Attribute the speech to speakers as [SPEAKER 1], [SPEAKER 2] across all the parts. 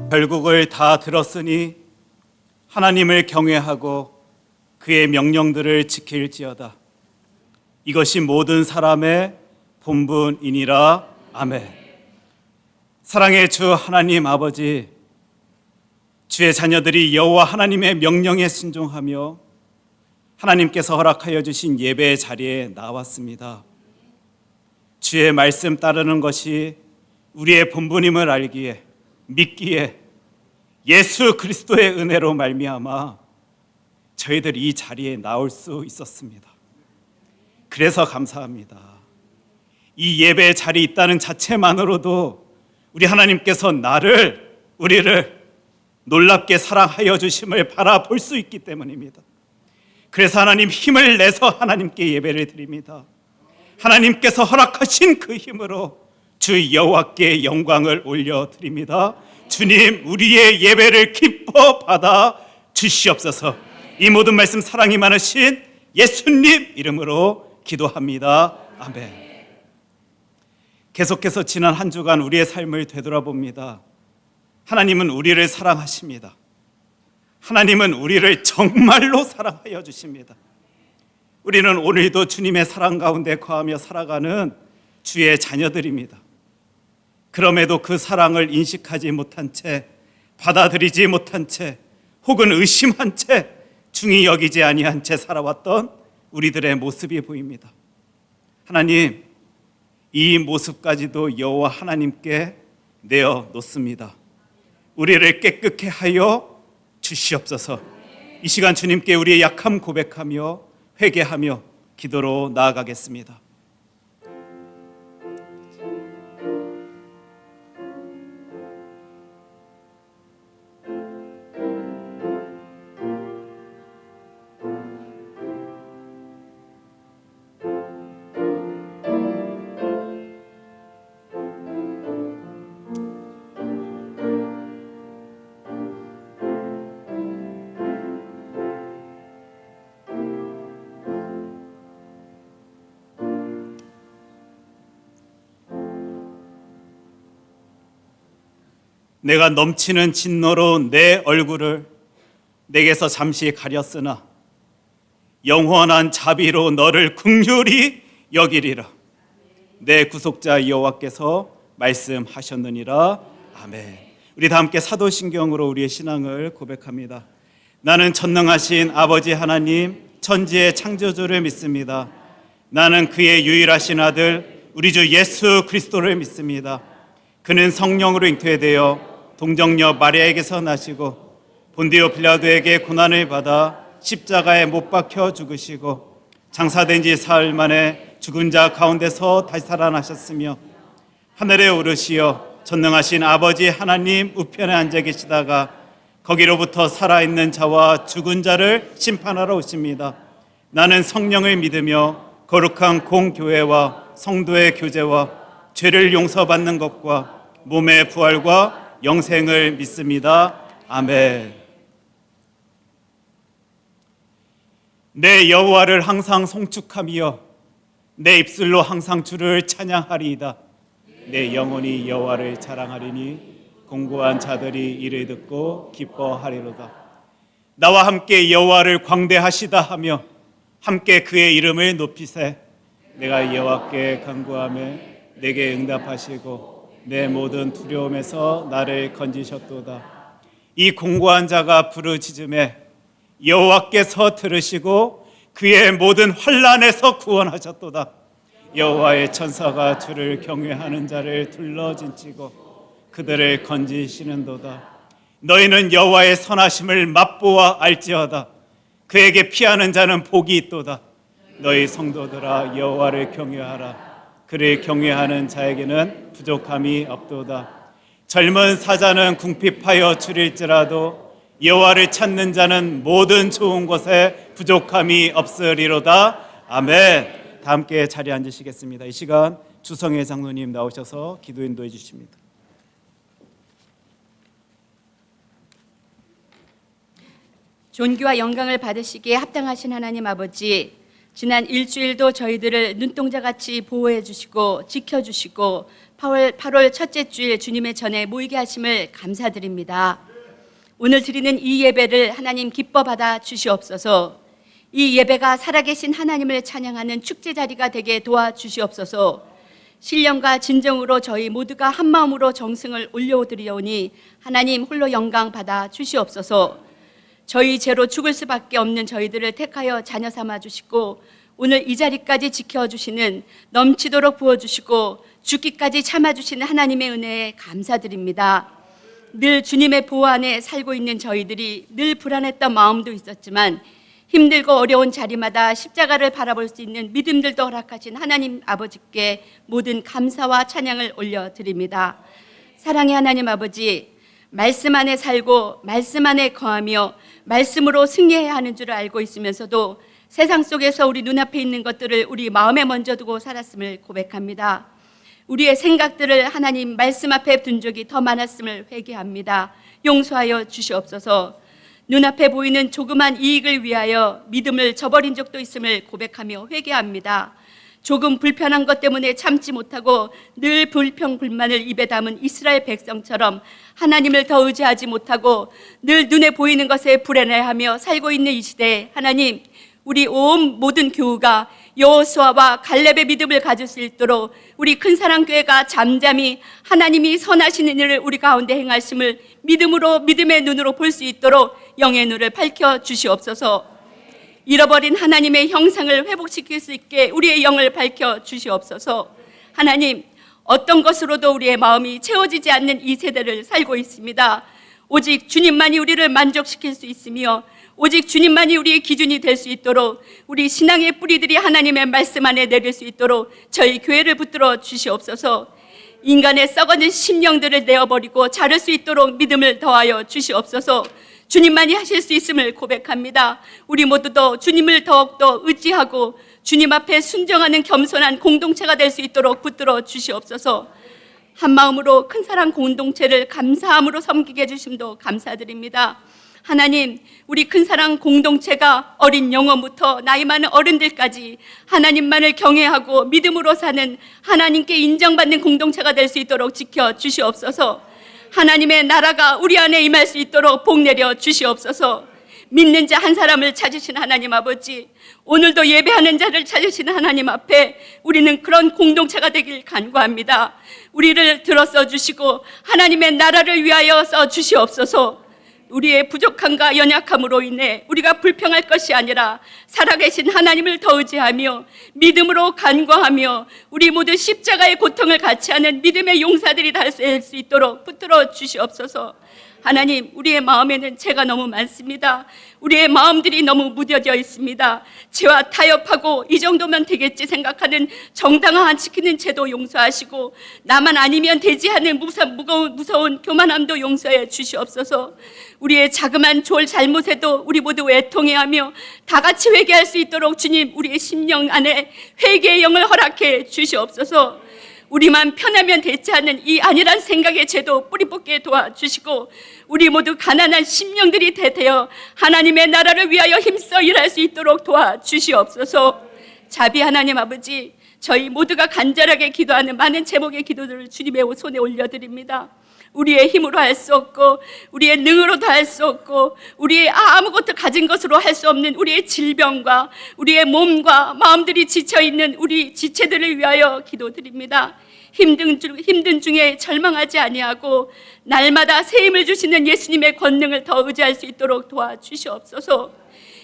[SPEAKER 1] 결국을 다 들었으니 하나님을 경외하고 그의 명령들을 지킬지어다. 이것이 모든 사람의 본분이니라. 아멘. 사랑의 주 하나님 아버지, 주의 자녀들이 여호와 하나님의 명령에 순종하며 하나님께서 허락하여 주신 예배의 자리에 나왔습니다. 주의 말씀 따르는 것이 우리의 본분임을 알기에, 믿기에 예수 그리스도의 은혜로 말미암아 저희들이 이 자리에 나올 수 있었습니다. 그래서 감사합니다. 이 예배의 자리에 있다는 자체만으로도 우리 하나님께서 우리를 놀랍게 사랑하여 주심을 바라볼 수 있기 때문입니다. 그래서 하나님 힘을 내서 하나님께 예배를 드립니다. 하나님께서 허락하신 그 힘으로 주 여호와께 영광을 올려드립니다. 주님, 우리의 예배를 기뻐 받아 주시옵소서. 이 모든 말씀 사랑이 많으신 예수님 이름으로 기도합니다. 아멘. 계속해서 지난 한 주간 우리의 삶을 되돌아봅니다. 하나님은 우리를 사랑하십니다. 하나님은 우리를 정말로 사랑하여 주십니다. 우리는 오늘도 주님의 사랑 가운데 거하며 살아가는 주의 자녀들입니다. 그럼에도 그 사랑을 인식하지 못한 채, 받아들이지 못한 채, 혹은 의심한 채, 중히 여기지 아니한 채 살아왔던 우리들의 모습이 보입니다. 하나님, 이 모습까지도 여호와 하나님께 내어 놓습니다. 우리를 깨끗게 하여 주시옵소서. 이 시간 주님께 우리의 약함 고백하며 회개하며 기도로 나아가겠습니다. 내가 넘치는 진노로 내 얼굴을 내게서 잠시 가렸으나 영원한 자비로 너를 긍휼히 여기리라. 내 구속자 여호와께서 말씀하셨느니라. 아멘. 우리 다 함께 사도신경으로 우리의 신앙을 고백합니다. 나는 전능하신 아버지 하나님, 천지의 창조주를 믿습니다. 나는 그의 유일하신 아들 우리 주 예수 그리스도를 믿습니다. 그는 성령으로 잉태되어 동정녀 마리아에게서 나시고 본디오 빌라도에게 고난을 받아 십자가에 못 박혀 죽으시고 장사된 지 사흘 만에 죽은 자 가운데서 다시 살아나셨으며 하늘에 오르시어 전능하신 아버지 하나님 우편에 앉아 계시다가 거기로부터 살아있는 자와 죽은 자를 심판하러 오십니다. 나는 성령을 믿으며 거룩한 공교회와 성도의 교제와 죄를 용서받는 것과 몸의 부활과 영생을 믿습니다. 아멘. 내 여호와를 항상 송축하며 내 입술로 항상 주를 찬양하리이다. 내 영혼이 여호와를 자랑하리니 공고한 자들이 이를 듣고 기뻐하리로다. 나와 함께 여호와를 광대하시다 하며 함께 그의 이름을 높이세. 내가 여호와께 간구하며 내게 응답하시고 내 모든 두려움에서 나를 건지셨도다. 이 공고한 자가 부르짖음에 여호와께서 들으시고 그의 모든 환난에서 구원하셨도다. 여호와의 천사가 주를 경외하는 자를 둘러진치고 그들을 건지시는도다. 너희는 여호와의 선하심을 맛보아 알지어다. 그에게 피하는 자는 복이 있도다. 너희 성도들아 여호와를 경외하라. 그를 경외하는 자에게는 부족함이 없도다. 젊은 사자는 궁핍하여 줄일지라도 여호와를 찾는 자는 모든 좋은 것에 부족함이 없으리로다. 아멘. 다 함께 자리에 앉으시겠습니다. 이 시간 주성혜 장로님 나오셔서 기도 인도해 주십니다.
[SPEAKER 2] 존귀와 영광을 받으시기에 합당하신 하나님 아버지, 지난 일주일도 저희들을 눈동자같이 보호해 주시고 지켜주시고 8월 첫째 주일 주님의 전에 모이게 하심을 감사드립니다. 오늘 드리는 이 예배를 하나님 기뻐 받아 주시옵소서. 이 예배가 살아계신 하나님을 찬양하는 축제 자리가 되게 도와주시옵소서. 신령과 진정으로 저희 모두가 한마음으로 정승을 올려드리오니 하나님 홀로 영광 받아 주시옵소서. 저희 죄로 죽을 수밖에 없는 저희들을 택하여 자녀 삼아 주시고 오늘 이 자리까지 지켜주시는, 넘치도록 부어주시고 죽기까지 참아주시는 하나님의 은혜에 감사드립니다. 늘 주님의 보호 안에 살고 있는 저희들이 늘 불안했던 마음도 있었지만 힘들고 어려운 자리마다 십자가를 바라볼 수 있는 믿음들도 허락하신 하나님 아버지께 모든 감사와 찬양을 올려드립니다. 사랑의 하나님 아버지, 말씀 안에 살고 말씀 안에 거하며 말씀으로 승리해야 하는 줄 알고 있으면서도 세상 속에서 우리 눈앞에 있는 것들을 우리 마음에 먼저 두고 살았음을 고백합니다. 우리의 생각들을 하나님 말씀 앞에 둔 적이 더 많았음을 회개합니다. 용서하여 주시옵소서. 눈앞에 보이는 조그만 이익을 위하여 믿음을 저버린 적도 있음을 고백하며 회개합니다. 조금 불편한 것 때문에 참지 못하고 늘 불평불만을 입에 담은 이스라엘 백성처럼 하나님을 더 의지하지 못하고 늘 눈에 보이는 것에 불안해하며 살고 있는 이 시대에 하나님, 우리 온 모든 교우가 여호수아와 갈렙의 믿음을 가질 수 있도록 우리 큰사랑교회가 잠잠히 하나님이 선하신 일을 우리 가운데 행하심을 믿음으로, 믿음의 눈으로 볼 수 있도록 영의 눈을 밝혀 주시옵소서. 잃어버린 하나님의 형상을 회복시킬 수 있게 우리의 영을 밝혀 주시옵소서. 하나님, 어떤 것으로도 우리의 마음이 채워지지 않는 이 세대를 살고 있습니다. 오직 주님만이 우리를 만족시킬 수 있으며 오직 주님만이 우리의 기준이 될 수 있도록 우리 신앙의 뿌리들이 하나님의 말씀 안에 내릴 수 있도록 저희 교회를 붙들어 주시옵소서. 인간의 썩어진 심령들을 내어버리고 자를 수 있도록 믿음을 더하여 주시옵소서. 주님만이 하실 수 있음을 고백합니다. 우리 모두도 주님을 더욱더 의지하고 주님 앞에 순종하는 겸손한 공동체가 될 수 있도록 붙들어 주시옵소서. 한마음으로 큰사랑 공동체를 감사함으로 섬기게 해주심도 감사드립니다. 하나님, 우리 큰사랑 공동체가 어린 영혼부터 나이 많은 어른들까지 하나님만을 경외하고 믿음으로 사는 하나님께 인정받는 공동체가 될 수 있도록 지켜 주시옵소서. 하나님의 나라가 우리 안에 임할 수 있도록 복 내려 주시옵소서. 믿는 자 한 사람을 찾으신 하나님 아버지, 오늘도 예배하는 자를 찾으신 하나님 앞에 우리는 그런 공동체가 되길 간구합니다. 우리를 들어써 주시고 하나님의 나라를 위하여 써 주시옵소서. 우리의 부족함과 연약함으로 인해 우리가 불평할 것이 아니라 살아계신 하나님을 더 의지하며 믿음으로 간구하며 우리 모두 십자가의 고통을 같이 하는 믿음의 용사들이 될 수 있도록 붙들어 주시옵소서. 하나님, 우리의 마음에는 죄가 너무 많습니다. 우리의 마음들이 너무 무뎌져 있습니다. 죄와 타협하고 이 정도면 되겠지 생각하는 정당화 안 지키는 죄도 용서하시고 나만 아니면 되지 하는 무서운 교만함도 용서해 주시옵소서. 우리의 자그만 좋을 잘못에도 우리 모두 애통해하며 다 같이 회개할 수 있도록 주님, 우리의 심령 안에 회개의 영을 허락해 주시옵소서. 우리만 편하면 되지 않는 이 안일한 생각의 죄도 뿌리 뽑게 도와주시고 우리 모두 가난한 심령들이 되어 하나님의 나라를 위하여 힘써 일할 수 있도록 도와주시옵소서. 자비 하나님 아버지, 저희 모두가 간절하게 기도하는 많은 제목의 기도들을 주님의 손에 올려드립니다. 우리의 힘으로 할 수 없고 우리의 능으로도 할 수 없고 우리의 아무것도 가진 것으로 할 수 없는 우리의 질병과 우리의 몸과 마음들이 지쳐있는 우리 지체들을 위하여 기도드립니다. 힘든 중에 절망하지 아니하고 날마다 새 힘을 주시는 예수님의 권능을 더 의지할 수 있도록 도와주시옵소서.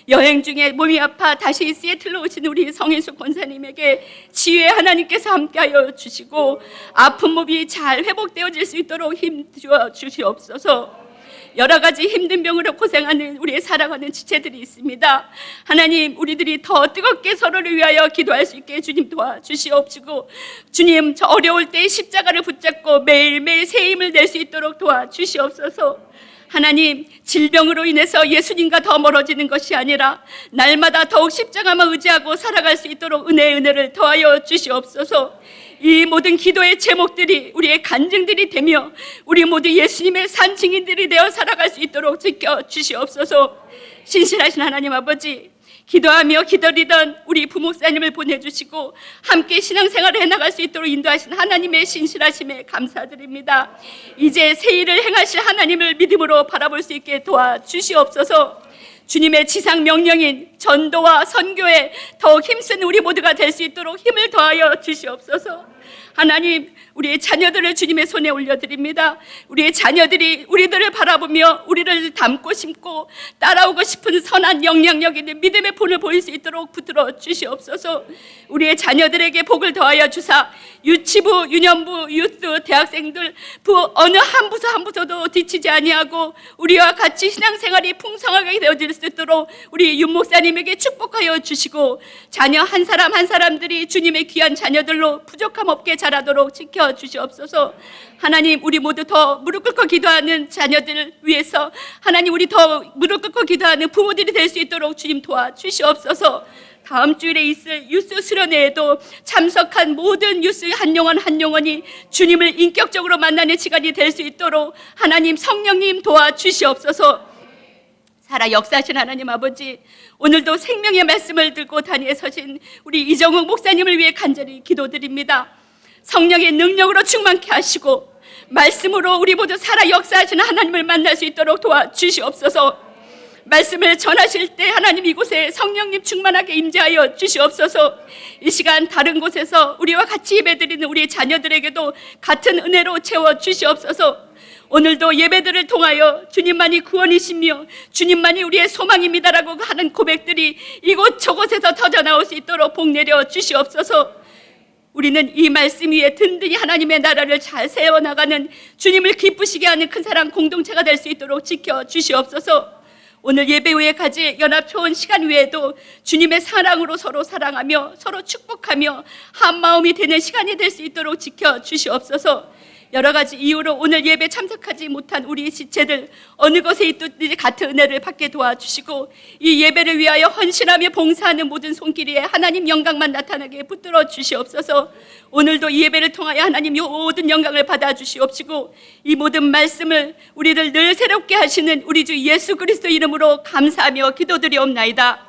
[SPEAKER 2] 여행 중에 몸이 아파 다시 시애틀로 오신 우리 성인숙 권사님에게 치유의 하나님께서 함께하여 주시고 아픈 몸이 잘 회복되어질 수 있도록 힘 주어 주시옵소서. 여러 가지 힘든 병으로 고생하는 우리의 사랑하는 지체들이 있습니다. 하나님, 우리들이 더 뜨겁게 서로를 위하여 기도할 수 있게 주님 도와주시옵시고 주님, 저 어려울 때 십자가를 붙잡고 매일매일 새 힘을 낼 수 있도록 도와주시옵소서. 하나님, 질병으로 인해서 예수님과 더 멀어지는 것이 아니라 날마다 더욱 십자가만 의지하고 살아갈 수 있도록 은혜를 더하여 주시옵소서. 이 모든 기도의 제목들이 우리의 간증들이 되며 우리 모두 예수님의 산 증인들이 되어 살아갈 수 있도록 지켜주시옵소서. 신실하신 하나님 아버지, 기도하며 기다리던 우리 부목사님을 보내주시고 함께 신앙생활을 해나갈 수 있도록 인도하신 하나님의 신실하심에 감사드립니다. 이제 새 일을 행하실 하나님을 믿음으로 바라볼 수 있게 도와주시옵소서. 주님의 지상 명령인 전도와 선교에 더욱 힘쓴 우리 모두가 될 수 있도록 힘을 더하여 주시옵소서. 하나님, 우리의 자녀들을 주님의 손에 올려드립니다. 우리의 자녀들이 우리들을 바라보며 우리를 닮고 심고 따라오고 싶은 선한 영향력 있는 믿음의 본을 보일 수 있도록 붙들어 주시옵소서. 우리의 자녀들에게 복을 더하여 주사 유치부, 유년부, 유스, 대학생들 어느 한 부서 한 부서도 뒤치지 아니하고 우리와 같이 신앙생활이 풍성하게 되어질 수 있도록 우리 윤 목사님에게 축복하여 주시고 자녀 한 사람 한 사람들이 주님의 귀한 자녀들로 부족함 없게 자라도록 지켜주시옵소서. 하나님, 우리 모두 더 무릎 꿇고 기도하는 자녀들을 위해서 하나님, 우리 더 무릎 꿇고 기도하는 부모들이 될 수 있도록 주님 도와주시옵소서. 다음 주일에 있을 유스 수련회에도 참석한 모든 유스 한 영혼이 주님을 인격적으로 만나는 시간이 될 수 있도록 하나님 성령님 도와주시옵소서. 살아 역사하신 하나님 아버지, 오늘도 생명의 말씀을 들고 단위에 서신 우리 이정욱 목사님을 위해 간절히 기도드립니다. 성령의 능력으로 충만케 하시고 말씀으로 우리 모두 살아 역사하시는 하나님을 만날 수 있도록 도와주시옵소서. 말씀을 전하실 때 하나님 이곳에 성령님 충만하게 임재하여 주시옵소서. 이 시간 다른 곳에서 우리와 같이 예배드리는 우리 자녀들에게도 같은 은혜로 채워 주시옵소서. 오늘도 예배들을 통하여 주님만이 구원이시며 주님만이 우리의 소망입니다라고 하는 고백들이 이곳 저곳에서 터져나올 수 있도록 복 내려 주시옵소서. 우리는 이 말씀 위에 든든히 하나님의 나라를 잘 세워나가는 주님을 기쁘시게 하는 큰 사랑 공동체가 될 수 있도록 지켜주시옵소서. 오늘 예배 후에 가지 연합초원 시간 외에도 주님의 사랑으로 서로 사랑하며 서로 축복하며 한 마음이 되는 시간이 될 수 있도록 지켜주시옵소서. 여러 가지 이유로 오늘 예배 참석하지 못한 우리 지체들 어느 곳에 있든지 같은 은혜를 받게 도와주시고 이 예배를 위하여 헌신하며 봉사하는 모든 손길에 하나님 영광만 나타나게 붙들어 주시옵소서. 오늘도 이 예배를 통하여 하나님 모든 영광을 받아주시옵시고 이 모든 말씀을 우리를 늘 새롭게 하시는 우리 주 예수 그리스도 이름으로 감사하며 기도드리옵나이다.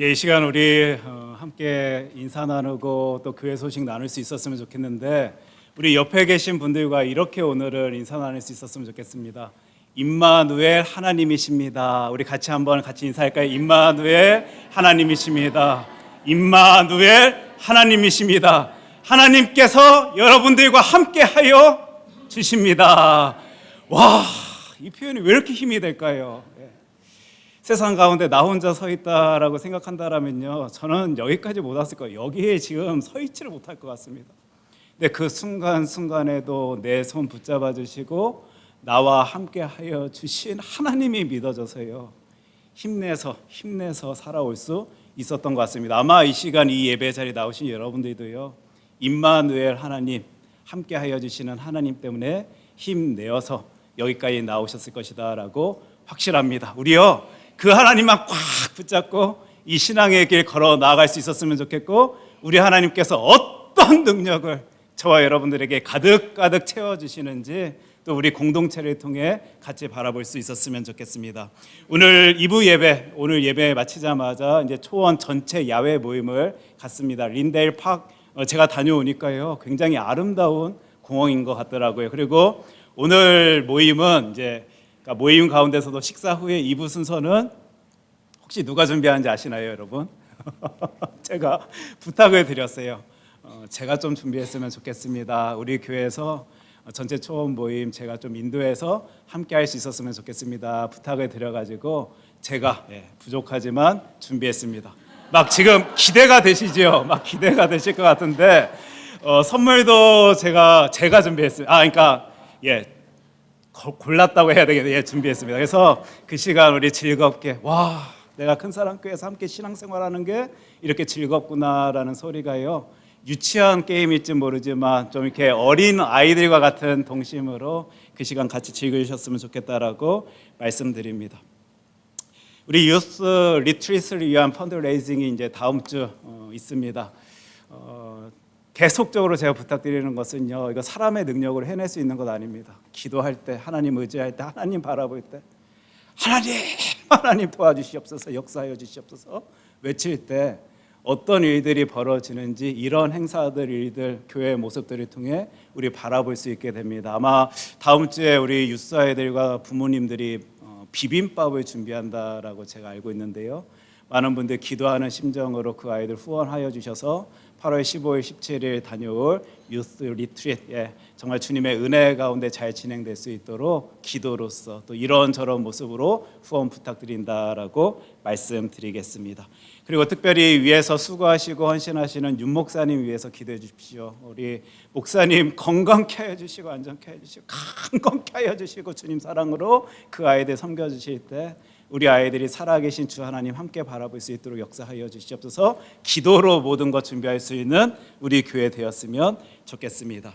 [SPEAKER 1] 이 시간 우리 함께 인사 나누고 또 교회 소식 나눌 수 있었으면 좋겠는데 우리 옆에 계신 분들과 이렇게 오늘은 인사 나눌 수 있었으면 좋겠습니다. 임마누엘 하나님이십니다. 우리 같이 인사할까요? 임마누엘 하나님이십니다. 임마누엘 하나님이십니다. 하나님께서 여러분들과 함께하여 주십니다. 와, 이 표현이 왜 이렇게 힘이 될까요? 세상 가운데 나 혼자 서 있다라고 생각한다면요, 저는 여기까지 못 왔을 거예요. 여기에 지금 서 있지를 못할 것 같습니다. 근데 그 순간순간에도 내 손 붙잡아 주시고 나와 함께하여 주신 하나님이 믿어져서요, 힘내서 살아올 수 있었던 것 같습니다. 아마 이 시간 이 예배 자리에 나오신 여러분들도요, 임마누엘 하나님, 함께하여 주시는 하나님 때문에 힘내어서 여기까지 나오셨을 것이다 라고 확실합니다. 우리요, 그 하나님만 꽉 붙잡고 이 신앙의 길 걸어 나아갈 수 있었으면 좋겠고, 우리 하나님께서 어떤 능력을 저와 여러분들에게 가득가득 채워주시는지 또 우리 공동체를 통해 같이 바라볼 수 있었으면 좋겠습니다. 오늘 2부 예배, 오늘 예배 마치자마자 이제 초원 전체 야외 모임을 갖습니다. 린데일 팍, 제가 다녀오니까요, 굉장히 아름다운 공원인 것 같더라고요. 그리고 오늘 모임은 이제 모임 가운데서도 식사 후에 2부 순서는 혹시 누가 준비하는지 아시나요, 여러분? 제가 부탁을 드렸어요. 제가 좀 준비했으면 좋겠습니다. 우리 교회에서 전체 초원 모임 제가 좀 인도해서 함께 할 수 있었으면 좋겠습니다. 부탁을 드려가지고 제가 부족하지만 준비했습니다. 막 지금 기대가 되시죠? 막 기대가 되실 것 같은데 선물도 제가 준비했습니다. 그러니까 골랐다고 해야 되겠네요. 준비했습니다. 그래서 그 시간 우리 즐겁게 내가 큰사랑교회에서 함께 신앙생활하는 게 이렇게 즐겁구나라는 소리가요. 유치한 게임일지 모르지만 좀 이렇게 어린 아이들과 같은 동심으로 그 시간 같이 즐기셨으면 좋겠다라고 말씀드립니다. 우리 유스 리트리트를 위한 펀드레이징이 이제 다음 주 있습니다. 계속적으로 제가 부탁드리는 것은요, 이거 사람의 능력으로 해낼 수 있는 것 아닙니다. 기도할 때, 하나님 의지할 때, 하나님 바라볼 때, 하나님 도와주시옵소서, 역사하여 주시옵소서 외칠 때 어떤 일들이 벌어지는지 이런 행사들, 일들, 교회의 모습들을 통해 우리 바라볼 수 있게 됩니다. 아마 다음 주에 우리 유스 아이들과 부모님들이 비빔밥을 준비한다라고 제가 알고 있는데요. 많은 분들 기도하는 심정으로 그 아이들 후원하여 주셔서 8월 15일, 17일 다녀올 유스 리트릿, 정말 주님의 은혜 가운데 잘 진행될 수 있도록 기도로서 또 이런저런 모습으로 후원 부탁드린다라고 말씀드리겠습니다. 그리고 특별히 위에서 수고하시고 헌신하시는 윤 목사님 위해서 기도해 주십시오. 우리 목사님 건강케 하여 주시고 안전케 하여 주시고 강건케 하여 주시고 주님 사랑으로 그 아이들 섬겨주실 때 우리 아이들이 살아계신 주 하나님 함께 바라볼 수 있도록 역사하여 주시옵소서. 기도로 모든 것 준비할 수 있는 우리 교회 되었으면 좋겠습니다.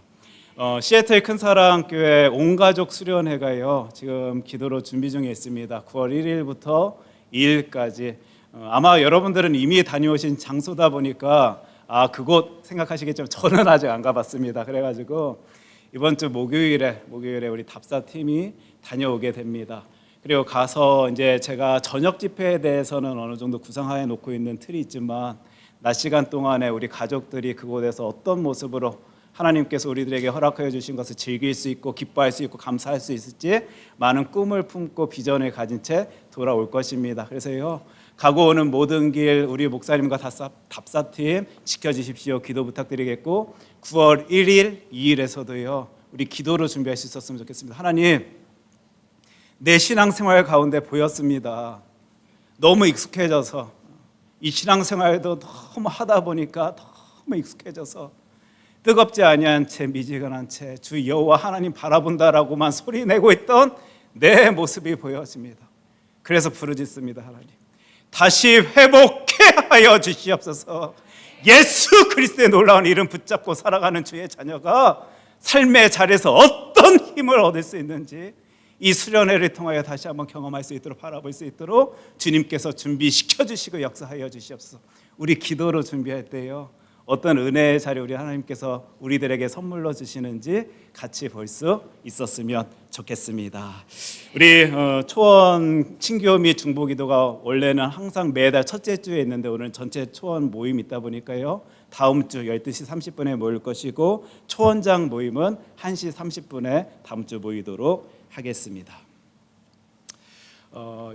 [SPEAKER 1] 시애틀 큰사랑교회 온가족 수련회가요, 지금 기도로 준비 중에 있습니다. 9월 1일부터 2일까지 아마 여러분들은 이미 다녀오신 장소다 보니까 그곳 생각하시겠지만 저는 아직 안 가봤습니다. 그래가지고 이번 주 목요일에 우리 답사팀이 다녀오게 됩니다. 그리고 가서 이제 제가 저녁 집회에 대해서는 어느 정도 구상하여 놓고 있는 틀이 있지만 낮 시간 동안에 우리 가족들이 그곳에서 어떤 모습으로 하나님께서 우리들에게 허락하여 주신 것을 즐길 수 있고 기뻐할 수 있고 감사할 수 있을지 많은 꿈을 품고 비전을 가진 채 돌아올 것입니다. 그래서요, 가고 오는 모든 길 우리 목사님과 답사팀 지켜주십시오. 기도 부탁드리겠고 9월 1일, 2일에서도요 우리 기도로 준비할 수 있었으면 좋겠습니다. 하나님, 내 신앙생활 가운데 보였습니다. 너무 익숙해져서 이 신앙생활도 너무 하다 보니까 너무 익숙해져서 뜨겁지 아니한 채 미지근한 채 주 여호와 하나님 바라본다라고만 소리내고 있던 내 모습이 보여집니다. 그래서 부르짖습니다. 하나님, 다시 회복해 하여 주시옵소서. 예수 그리스도의 놀라운 이름 붙잡고 살아가는 주의 자녀가 삶의 자리에서 어떤 힘을 얻을 수 있는지 이 수련회를 통하여 다시 한번 경험할 수 있도록 바라볼 수 있도록 주님께서 준비시켜 주시고 역사하여 주시옵소서. 우리 기도로 준비할 때요, 어떤 은혜의 자리 우리 하나님께서 우리들에게 선물로 주시는지 같이 볼 수 있었으면 좋겠습니다. 우리 초원 친교 및 중보기도가 원래는 항상 매달 첫째 주에 있는데 오늘 전체 초원 모임이 있다 보니까요, 다음 주 12시 30분에 모일 것이고 초원장 모임은 1시 30분에 다음 주 모이도록 하겠습니다.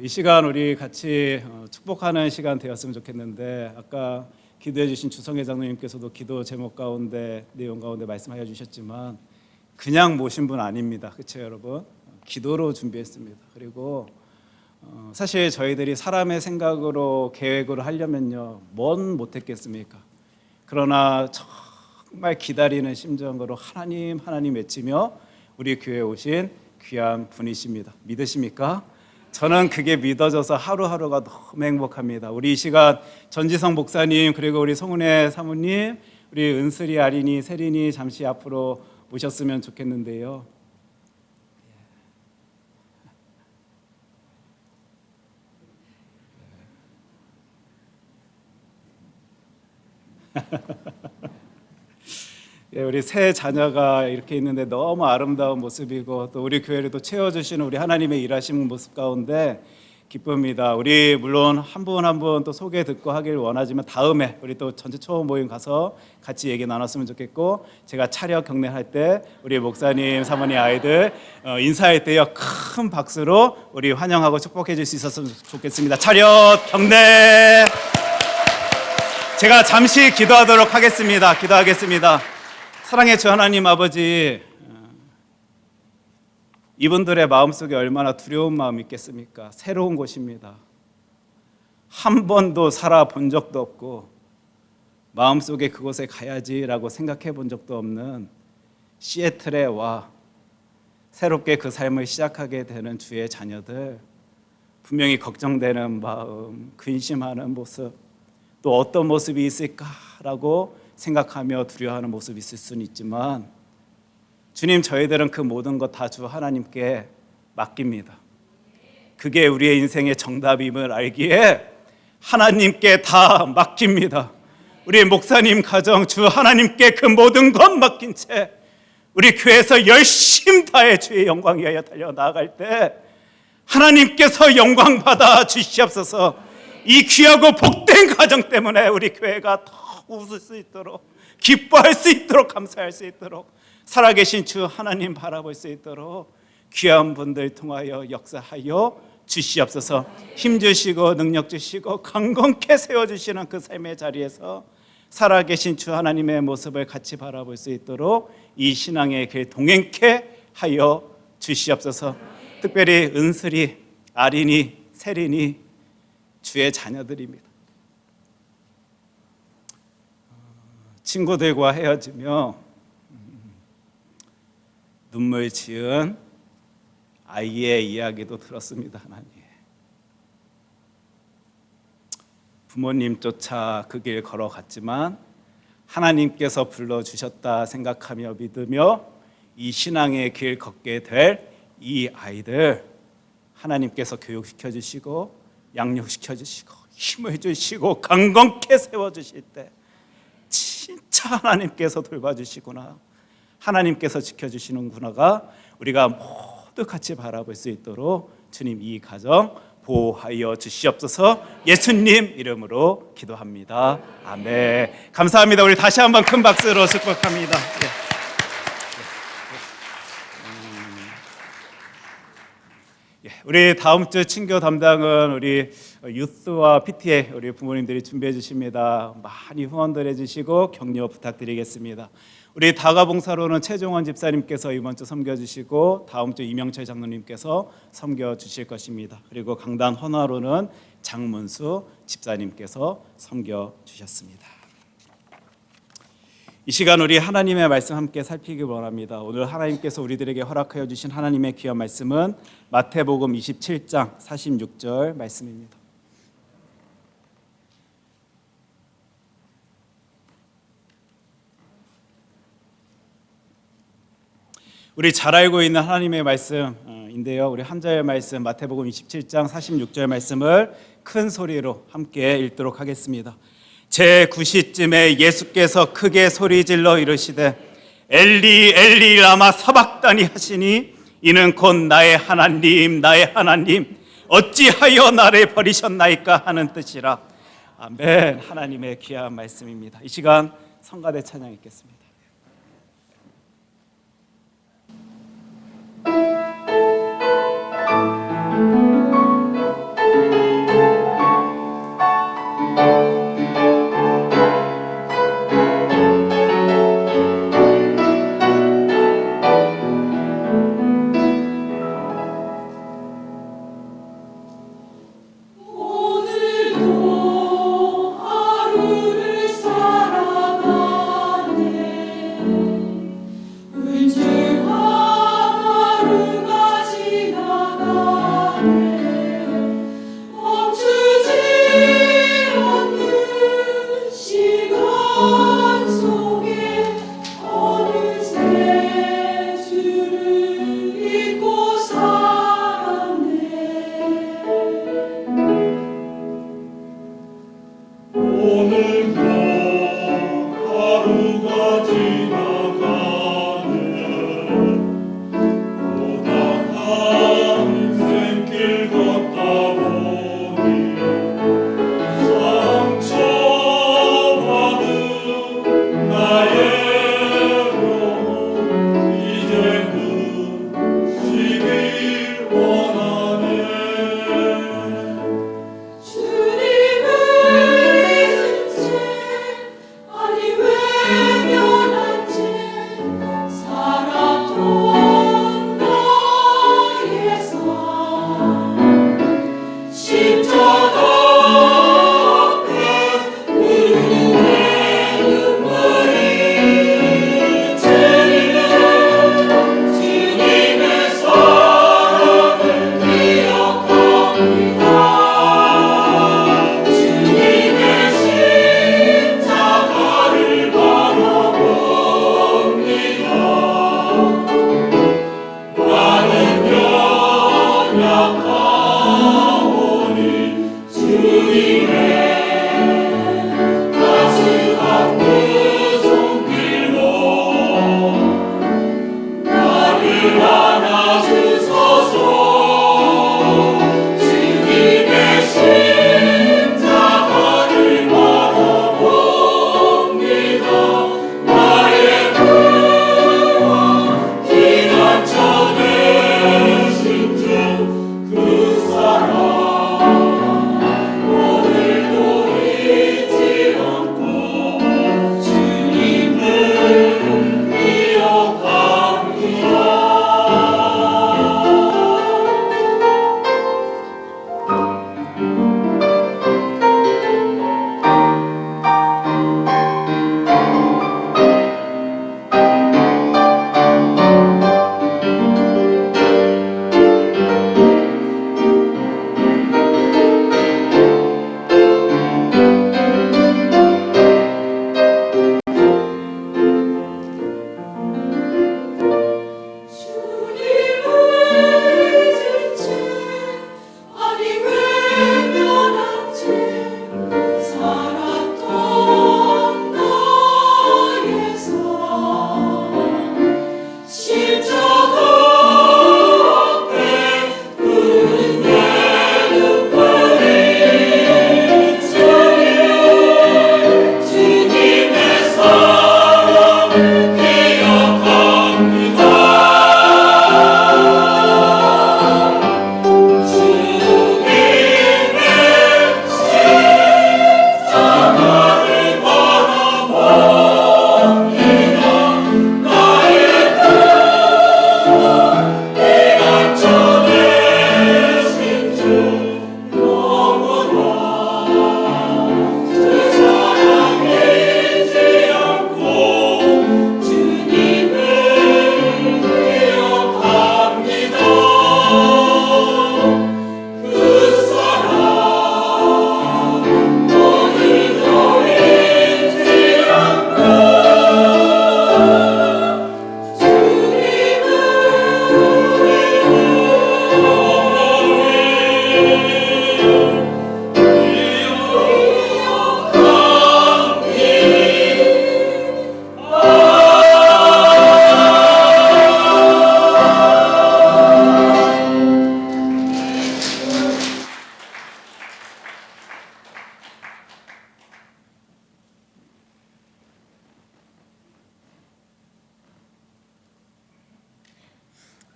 [SPEAKER 1] 이 시간 우리 같이 축복하는 시간 되었으면 좋겠는데 아까 기도해 주신 주성회 장로님께서도 기도 제목 가운데 내용 가운데 말씀하여 주셨지만 그냥 모신 분 아닙니다. 그렇죠 여러분? 기도로 준비했습니다. 그리고 사실 저희들이 사람의 생각으로 계획으로 하려면요 뭔 못했겠습니까? 그러나 정말 기다리는 심정으로 하나님 외치며 우리 교회에 오신 귀한 분이십니다. 믿으십니까? 저는 그게 믿어져서 하루하루가 너무 행복합니다. 우리 이 시간 전지성 목사님 그리고 우리 송은혜 사모님, 우리 은슬이, 아린이, 세린이 잠시 앞으로 모셨으면 좋겠는데요. 우리 새 자녀가 이렇게 있는데 너무 아름다운 모습이고 또 우리 교회를 또 채워주시는 우리 하나님의 일하시는 모습 가운데 기쁩니다. 우리 물론 한 분 한 분 또 소개 듣고 하길 원하지만 다음에 우리 또 전체 초원 모임 가서 같이 얘기 나눴으면 좋겠고 제가 차력 경례할 때 우리 목사님 사모님 아이들 인사할 때요 큰 박수로 우리 환영하고 축복해 줄 수 있었으면 좋겠습니다. 차력 경례. 제가 잠시 기도하도록 하겠습니다. 기도하겠습니다. 사랑의 주 하나님 아버지, 이분들의 마음속에 얼마나 두려운 마음이 있겠습니까? 새로운 곳입니다. 한 번도 살아본 적도 없고 마음속에 그곳에 가야지라고 생각해 본 적도 없는 시애틀에 와 새롭게 그 삶을 시작하게 되는 주의 자녀들, 분명히 걱정되는 마음, 근심하는 모습, 또 어떤 모습이 있을까라고 생각하며 두려워하는 모습이 있을 수는 있지만, 주님, 저희들은 그 모든 것 다 주 하나님께 맡깁니다. 그게 우리의 인생의 정답임을 알기에 하나님께 다 맡깁니다. 우리 목사님 가정 주 하나님께 그 모든 것 맡긴 채 우리 교회에서 열심 다해 주의 영광 위하여 달려나갈 때 하나님께서 영광 받아 주시옵소서. 이 귀하고 복된 가정 때문에 우리 교회가 더 웃을 수 있도록, 기뻐할 수 있도록, 감사할 수 있도록, 살아계신 주 하나님 바라볼 수 있도록 귀한 분들 통하여 역사하여 주시옵소서. 힘주시고 능력 주시고 강건케 세워주시는 그 삶의 자리에서 살아계신 주 하나님의 모습을 같이 바라볼 수 있도록 이 신앙의 길 동행케 하여 주시옵소서. 특별히 은슬이, 아린이, 세린이 주의 자녀들입니다. 친구들과 헤어지며 눈물 지은 아이의 이야기도 들었습니다. 하나님, 부모님 쫓아 그 길 걸어갔지만 하나님께서 불러주셨다 생각하며 믿으며 이 신앙의 길 걷게 될 이 아이들, 하나님께서 교육시켜 주시고 양육시켜 주시고 힘을 주시고 강건케 세워주실 때 진짜 하나님께서 돌봐주시구나, 하나님께서 지켜주시는구나가 우리가 모두 같이 바라볼 수 있도록 주님 이 가정 보호하여 주시옵소서. 예수님 이름으로 기도합니다. 아멘. 감사합니다. 우리 다시 한번 큰 박수로 축복합니다. 우리 다음 주 친교 담당은 우리 유스와 PTA 우리 부모님들이 준비해 주십니다. 많이 후원들 해주시고 격려 부탁드리겠습니다. 우리 다가봉사로는 최종원 집사님께서 이번 주 섬겨주시고 다음 주 이명철 장로님께서 섬겨주실 것입니다. 그리고 강단 헌화로는 장문수 집사님께서 섬겨주셨습니다. 이 시간 우리 하나님의 말씀 함께 살피기 원합니다. 오늘 하나님께서 우리들에게 허락하여 주신 하나님의 귀한 말씀은 마태복음 27장 46절 말씀입니다. 우리 잘 알고 있는 하나님의 말씀인데요. 우리 한 절의 말씀 마태복음 27장 46절 말씀을 큰 소리로 함께 읽도록 하겠습니다. 제9시쯤에 예수께서 크게 소리질러 이르시되 엘리 엘리 라마 사박다니 하시니 이는 곧 나의 하나님 나의 하나님 어찌하여 나를 버리셨나이까 하는 뜻이라. 아멘. 하나님의 귀한 말씀입니다. 이 시간 성가대 찬양 읽겠습니다.
[SPEAKER 3] 오늘도 하루를 살아가네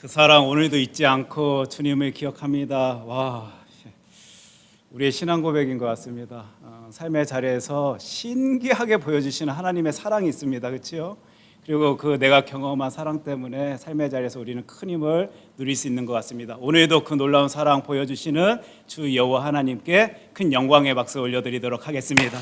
[SPEAKER 1] 그 사랑 오늘도 잊지 않고 주님을 기억합니다. 와, 우리의 신앙 고백인 것 같습니다. 삶의 자리에서 신기하게 보여주시는 하나님의 사랑이 있습니다. 그렇죠? 그리고 그 내가 경험한 사랑 때문에 삶의 자리에서 우리는 큰 힘을 누릴 수 있는 것 같습니다. 오늘도 그 놀라운 사랑 보여주시는 주 여호와 하나님께 큰 영광의 박수 올려드리도록 하겠습니다.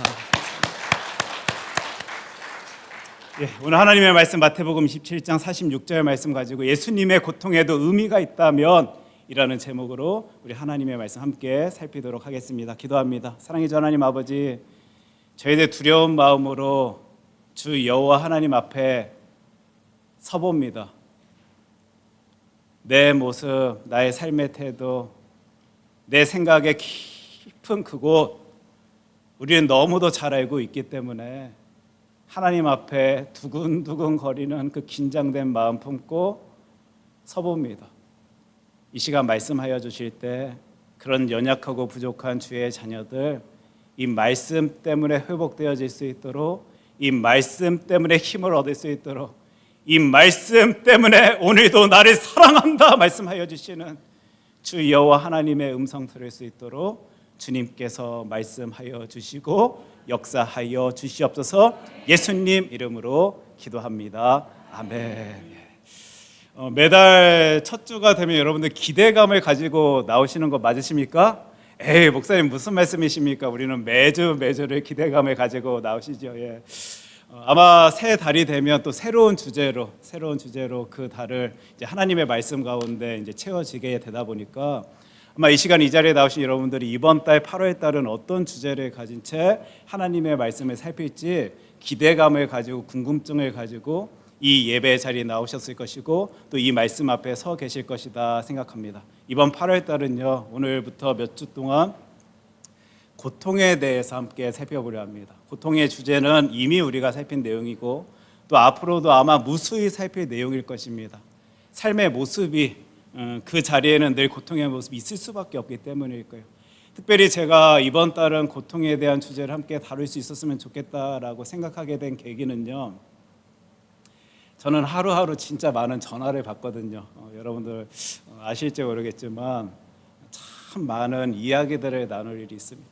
[SPEAKER 1] 예, 오늘 하나님의 말씀 마태복음 27장 46절 말씀 가지고 예수님의 고통에도 의미가 있다면 이라는 제목으로 우리 하나님의 말씀 함께 살피도록 하겠습니다. 기도합니다. 사랑의 하나님 아버지, 저희들 두려운 마음으로 주 여호와 하나님 앞에 서봅니다. 내 모습, 나의 삶의 태도, 내 생각의 깊은 그곳 우리는 너무도 잘 알고 있기 때문에 하나님 앞에 두근두근 거리는 그 긴장된 마음 품고 서봅니다. 이 시간 말씀하여 주실 때 그런 연약하고 부족한 주의 자녀들 이 말씀 때문에 회복되어질 수 있도록, 이 말씀 때문에 힘을 얻을 수 있도록, 이 말씀 때문에 오늘도 나를 사랑한다 말씀하여 주시는 주 여호와 하나님의 음성 들을 수 있도록 주님께서 말씀하여 주시고 역사하여 주시옵소서. 예수님 이름으로 기도합니다. 아멘. 매달 첫 주가 되면 여러분들 기대감을 가지고 나오시는 거 맞으십니까? 에이, 목사님 무슨 말씀이십니까? 우리는 매주를 기대감을 가지고 나오시죠. 예. 아마 새 달이 되면 또 새로운 주제로 그 달을 이제 하나님의 말씀 가운데 이제 채워지게 되다 보니까 아마 이 시간 이 자리에 나오신 여러분들이 이번 달 8월 달은 어떤 주제를 가진 채 하나님의 말씀을 살필지 기대감을 가지고 궁금증을 가지고 이 예배 자리에 나오셨을 것이고 또 이 말씀 앞에 서 계실 것이다 생각합니다. 이번 8월 달은요, 오늘부터 몇 주 동안 고통에 대해서 함께 살펴보려 합니다. 고통의 주제는 이미 우리가 살핀 내용이고 또 앞으로도 아마 무수히 살필 내용일 것입니다. 삶의 모습이 그 자리에는 늘 고통의 모습이 있을 수밖에 없기 때문일 거예요. 특별히 제가 이번 달은 고통에 대한 주제를 함께 다룰 수 있었으면 좋겠다라고 생각하게 된 계기는요, 저는 하루하루 진짜 많은 전화를 받거든요. 여러분들 아실지 모르겠지만 참 많은 이야기들을 나눌 일이 있습니다.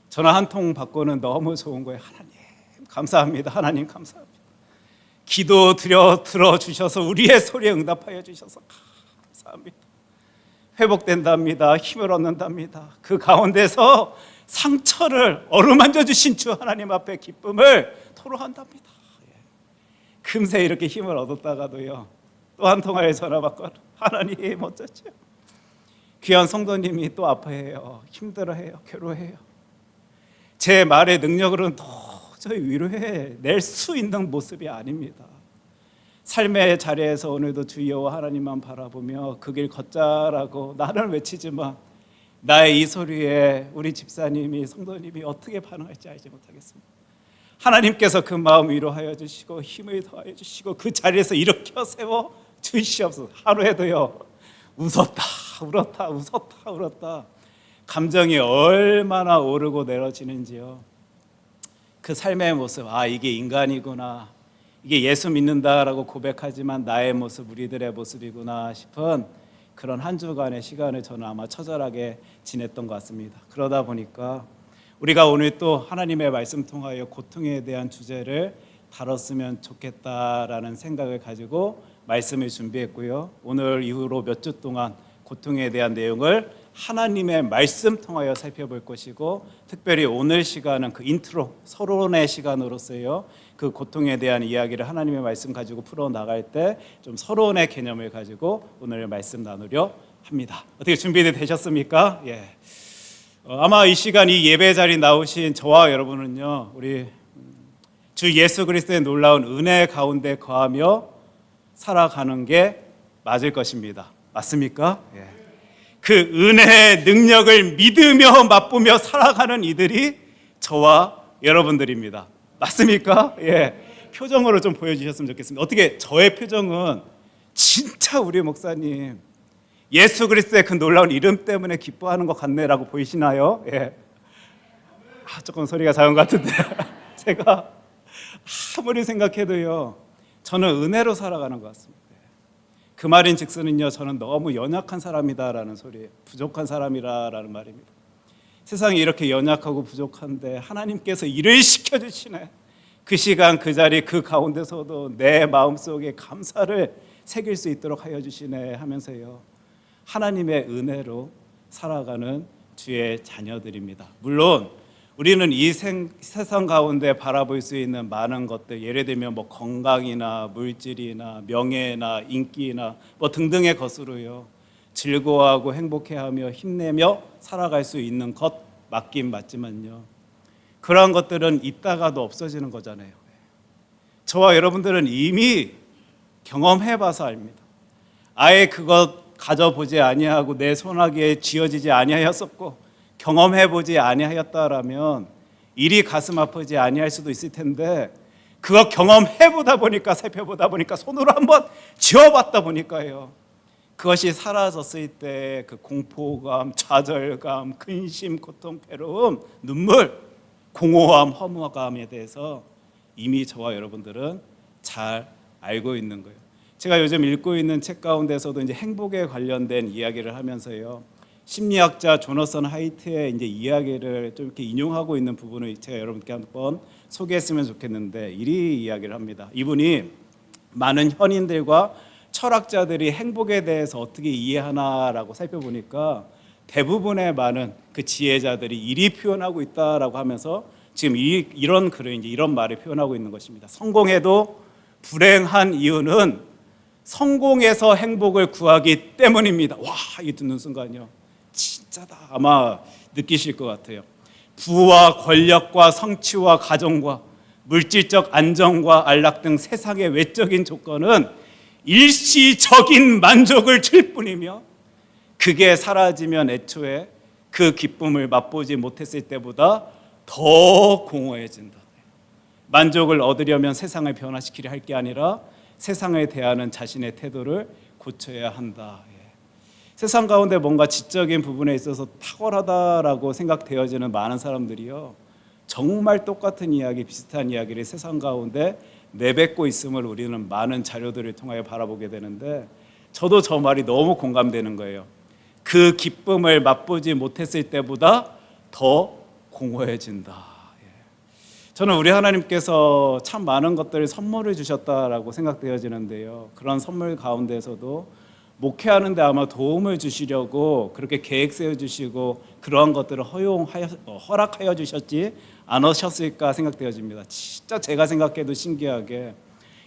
[SPEAKER 1] 전화 한 통 받고는 너무 좋은 거예요. 하나님 감사합니다. 하나님 감사합니다. 기도 들어주셔서 우리의 소리에 응답하여 주셔서 감사합니다. 회복된답니다. 힘을 얻는답니다. 그 가운데서 상처를 어루만져 주신 주 하나님 앞에 기쁨을 토로한답니다. 금세 이렇게 힘을 얻었다가도요, 또 한 통화에 전화 받고 하나님 어쩌죠? 귀한 성도님이 또 아파해요. 힘들어해요. 괴로워해요. 제 말의 능력으로는 도저히 위로해낼 수 있는 모습이 아닙니다. 삶의 자리에서 오늘도 주 여호와 하나님만 바라보며 그 길 걷자라고 나를 외치지만 나의 이 소리에 우리 집사님이 성도님이 어떻게 반응할지 알지 못하겠습니다. 하나님께서 그 마음 위로하여 주시고 힘을 더하여 주시고 그 자리에서 일으켜 세워 주시옵소서. 하루에도요, 웃었다 울었다 감정이 얼마나 오르고 내려지는지요. 그 삶의 모습, 이게 인간이구나, 이게 예수 믿는다라고 고백하지만 나의 모습, 우리들의 모습이구나 싶은 그런 한 주간의 시간을 저는 아마 처절하게 지냈던 것 같습니다. 그러다 보니까 우리가 오늘 또 하나님의 말씀 통하여 고통에 대한 주제를 다뤘으면 좋겠다라는 생각을 가지고 말씀을 준비했고요. 오늘 이후로 몇 주 동안 고통에 대한 내용을 하나님의 말씀 통하여 살펴볼 것이고, 특별히 오늘 시간은 그 인트로 서론의 시간으로서요, 그 고통에 대한 이야기를 하나님의 말씀 가지고 풀어나갈 때 좀 서론의 개념을 가지고 오늘 말씀 나누려 합니다. 어떻게 준비는 되셨습니까? 예. 아마 이 시간 이 예배 자리 나오신 저와 여러분은요, 우리 주 예수 그리스도의 놀라운 은혜 가운데 거하며 살아가는 게 맞을 것입니다. 맞습니까? 예. 그 은혜의 능력을 믿으며 맛보며 살아가는 이들이 저와 여러분들입니다. 맞습니까? 예. 표정으로 좀 보여주셨으면 좋겠습니다. 어떻게 저의 표정은 진짜 우리 목사님 예수 그리스도의 그 놀라운 이름 때문에 기뻐하는 것 같네라고 보이시나요? 예. 조금 소리가 작은 것 같은데 제가 아무리 생각해도요, 저는 은혜로 살아가는 것 같습니다. 그 말인즉슨은요, 저는 너무 연약한 사람이다라는 소리예요. 부족한 사람이라는 말입니다. 세상이 이렇게 연약하고 부족한데 하나님께서 일을 시켜주시네. 그 시간 그 자리 그 가운데서도 내 마음속에 감사를 새길 수 있도록 하여 주시네 하면서요, 하나님의 은혜로 살아가는 주의 자녀들입니다. 물론 우리는 이 세상 가운데 바라볼 수 있는 많은 것들, 예를 들면 뭐 건강이나 물질이나 명예나 인기나 뭐 등등의 것으로요, 즐거워하고 행복해하며 힘내며 살아갈 수 있는 것 맞긴 맞지만요, 그러한 것들은 있다가도 없어지는 거잖아요. 저와 여러분들은 이미 경험해봐서 압니다. 아예 그것 가져보지 아니하고 내 손아귀에 쥐어지지 아니하였었고 경험해보지 아니하였다라면 일이 가슴 아프지 아니할 수도 있을 텐데, 그거 경험해보다 보니까, 살펴보다 보니까, 손으로 한번 쥐어봤다 보니까요, 그것이 사라졌을 때 그 공포감, 좌절감, 근심, 고통, 괴로움, 눈물, 공허함, 허무감에 대해서 이미 저와 여러분들은 잘 알고 있는 거예요. 제가 요즘 읽고 있는 책 가운데서도 이제 행복에 관련된 이야기를 하면서요, 심리학자 조너선 하이트의 이제 이야기를 좀 이렇게 인용하고 있는 부분을 제가 여러분께 한번 소개했으면 좋겠는데, 이리 이야기를 합니다. 이분이 많은 현인들과 철학자들이 행복에 대해서 어떻게 이해하나라고 살펴보니까 대부분의 많은 그 지혜자들이 이리 표현하고 있다라고 하면서 지금 이런 글을, 이제 이런 말을 표현하고 있는 것입니다. 성공해도 불행한 이유는 성공해서 행복을 구하기 때문입니다. 와, 이 듣는 순간요, 진짜다 아마 느끼실 것 같아요. 부와 권력과 성취와 가정과 물질적 안정과 안락 등 세상의 외적인 조건은 일시적인 만족을 줄 뿐이며, 그게 사라지면 애초에 그 기쁨을 맛보지 못했을 때보다 더 공허해진다. 만족을 얻으려면 세상을 변화시키려 할 게 아니라 세상을 대하는 자신의 태도를 고쳐야 한다. 세상 가운데 뭔가 지적인 부분에 있어서 탁월하다라고 생각되어지는 많은 사람들이요, 정말 똑같은 이야기, 비슷한 이야기를 세상 가운데 내뱉고 있음을 우리는 많은 자료들을 통하여 바라보게 되는데, 저도 저 말이 너무 공감되는 거예요. 그 기쁨을 맛보지 못했을 때보다 더 공허해진다. 저는 우리 하나님께서 참 많은 것들을 선물을 주셨다라고 생각되어지는데요, 그런 선물 가운데서도 목회하는데 아마 도움을 주시려고 그렇게 계획 세워주시고 그러한 것들을 허락하여 주셨지 않으셨을까 생각되어집니다. 진짜 제가 생각해도 신기하게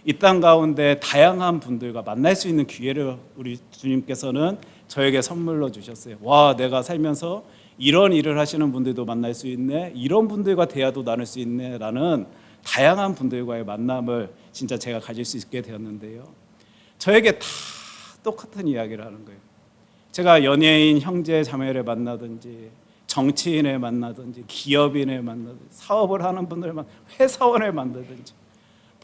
[SPEAKER 1] 이 땅 가운데 다양한 분들과 만날 수 있는 기회를 우리 주님께서는 저에게 선물로 주셨어요. 와, 내가 살면서 이런 일을 하시는 분들도 만날 수 있네, 이런 분들과 대화도 나눌 수 있네 라는 다양한 분들과의 만남을 진짜 제가 가질 수 있게 되었는데요, 저에게 다 똑같은 이야기를 하는 거예요. 제가 연예인, 형제, 자매를 만나든지 정치인을 만나든지 기업인을 만나든지 사업을 하는 분들, 회사원을 만나든지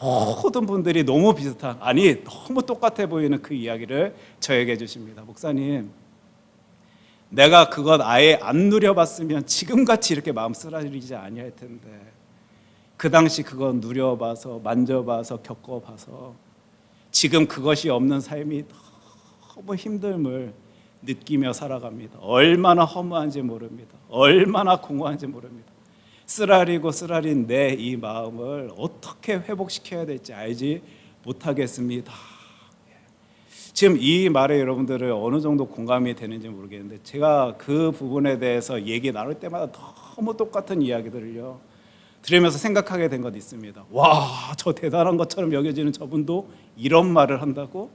[SPEAKER 1] 모든 분들이 너무 비슷한, 아니 너무 똑같아 보이는 그 이야기를 저에게 해주십니다. 목사님, 내가 그것 아예 안 누려봤으면 지금같이 이렇게 마음 쓰라리지 아니할 텐데, 그 당시 그거 누려봐서 만져봐서 겪어봐서 지금 그것이 없는 삶이 너무 힘듦을 느끼며 살아갑니다. 얼마나 허무한지 모릅니다. 얼마나 공허한지 모릅니다. 쓰라리고 쓰라린 내 이 마음을 어떻게 회복시켜야 될지 알지 못하겠습니다. 지금 이 말에 여러분들은 어느 정도 공감이 되는지 모르겠는데, 제가 그 부분에 대해서 얘기 나눌 때마다 너무 똑같은 이야기들을요 들으면서 생각하게 된 것 있습니다. 와, 저 대단한 것처럼 여겨지는 저분도 이런 말을 한다고?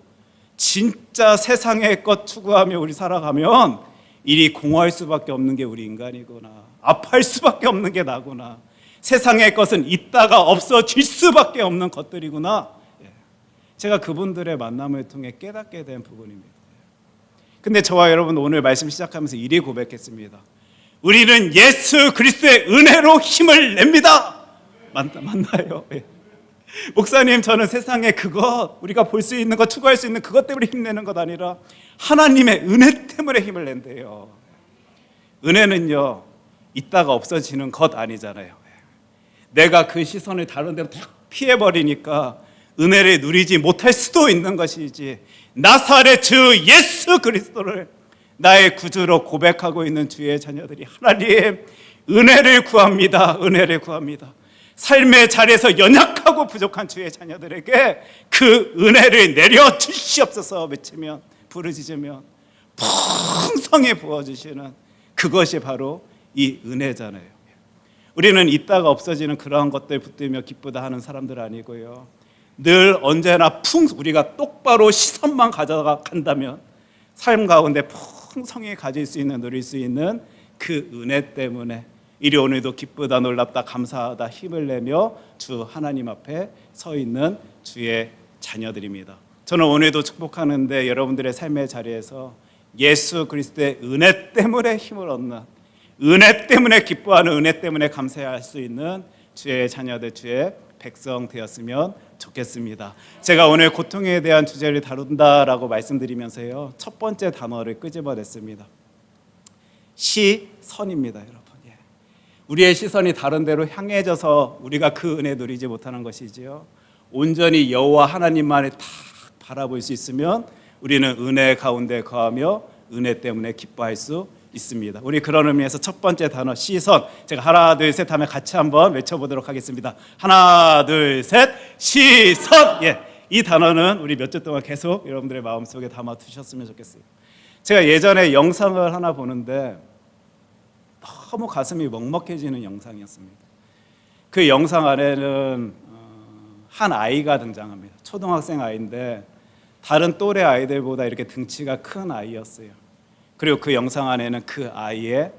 [SPEAKER 1] 진짜 세상의 것 추구하며 우리 살아가면 일이 공허할 수밖에 없는 게 우리 인간이구나, 아파할 수밖에 없는 게 나구나, 세상의 것은 있다가 없어질 수밖에 없는 것들이구나. 제가 그분들의 만남을 통해 깨닫게 된 부분입니다. 근데 저와 여러분 오늘 말씀 시작하면서 이리 고백했습니다. 우리는 예수 그리스도의 은혜로 힘을 냅니다. 맞나요? 목사님, 저는 세상에 그것, 우리가 볼 수 있는 것, 추구할 수 있는 그것 때문에 힘내는 것 아니라 하나님의 은혜 때문에 힘을 낸대요. 은혜는요, 있다가 없어지는 것 아니잖아요. 내가 그 시선을 다른 데로 탁 피해버리니까 은혜를 누리지 못할 수도 있는 것이지, 나사렛 주 예수 그리스도를 나의 구주로 고백하고 있는 주의 자녀들이 하나님 은혜를 구합니다. 은혜를 구합니다. 삶의 자리에서 연약하고 부족한 주의 자녀들에게 그 은혜를 내려 주시옵소서 외치면, 부르짖으면 풍성히 부어주시는 그것이 바로 이 은혜잖아요. 우리는 있다가 없어지는 그러한 것들 붙들며 기쁘다 하는 사람들 아니고요, 늘 언제나 우리가 똑바로 시선만 가져간다면 삶 가운데 풍성히 가질 수 있는, 누릴 수 있는 그 은혜 때문에 이리 오늘도 기쁘다, 놀랍다, 감사하다 힘을 내며 주 하나님 앞에 서 있는 주의 자녀들입니다. 저는 오늘도 축복하는데 여러분들의 삶의 자리에서 예수 그리스도의 은혜 때문에 힘을 얻는, 은혜 때문에 기뻐하는, 은혜 때문에 감사할 수 있는 주의 자녀들, 주의 백성 되었으면 좋겠습니다. 제가 오늘 고통에 대한 주제를 다룬다라고 말씀드리면서요, 첫 번째 단어를 끄집어냈습니다. 시선입니다, 여러분. 우리의 시선이 다른 데로 향해져서 우리가 그 은혜 누리지 못하는 것이지요, 온전히 여호와 하나님만을 다 바라볼 수 있으면 우리는 은혜 가운데 거하며 은혜 때문에 기뻐할 수 있습니다. 우리 그런 의미에서 첫 번째 단어 시선, 제가 하나 둘 셋 하면 같이 한번 외쳐보도록 하겠습니다. 하나 둘 셋, 시선. 이 단어는 우리 몇 주 동안 계속 여러분들의 마음속에 담아 두셨으면 좋겠어요. 제가 예전에 영상을 하나 보는데 너무 가슴이 먹먹해지는 영상이었습니다. 그 영상 안에는 한 아이가 등장합니다. 초등학생 아이인데 다른 또래 아이들보다 이렇게 등치가 큰 아이였어요. 그리고 그 영상 안에는 그 아이의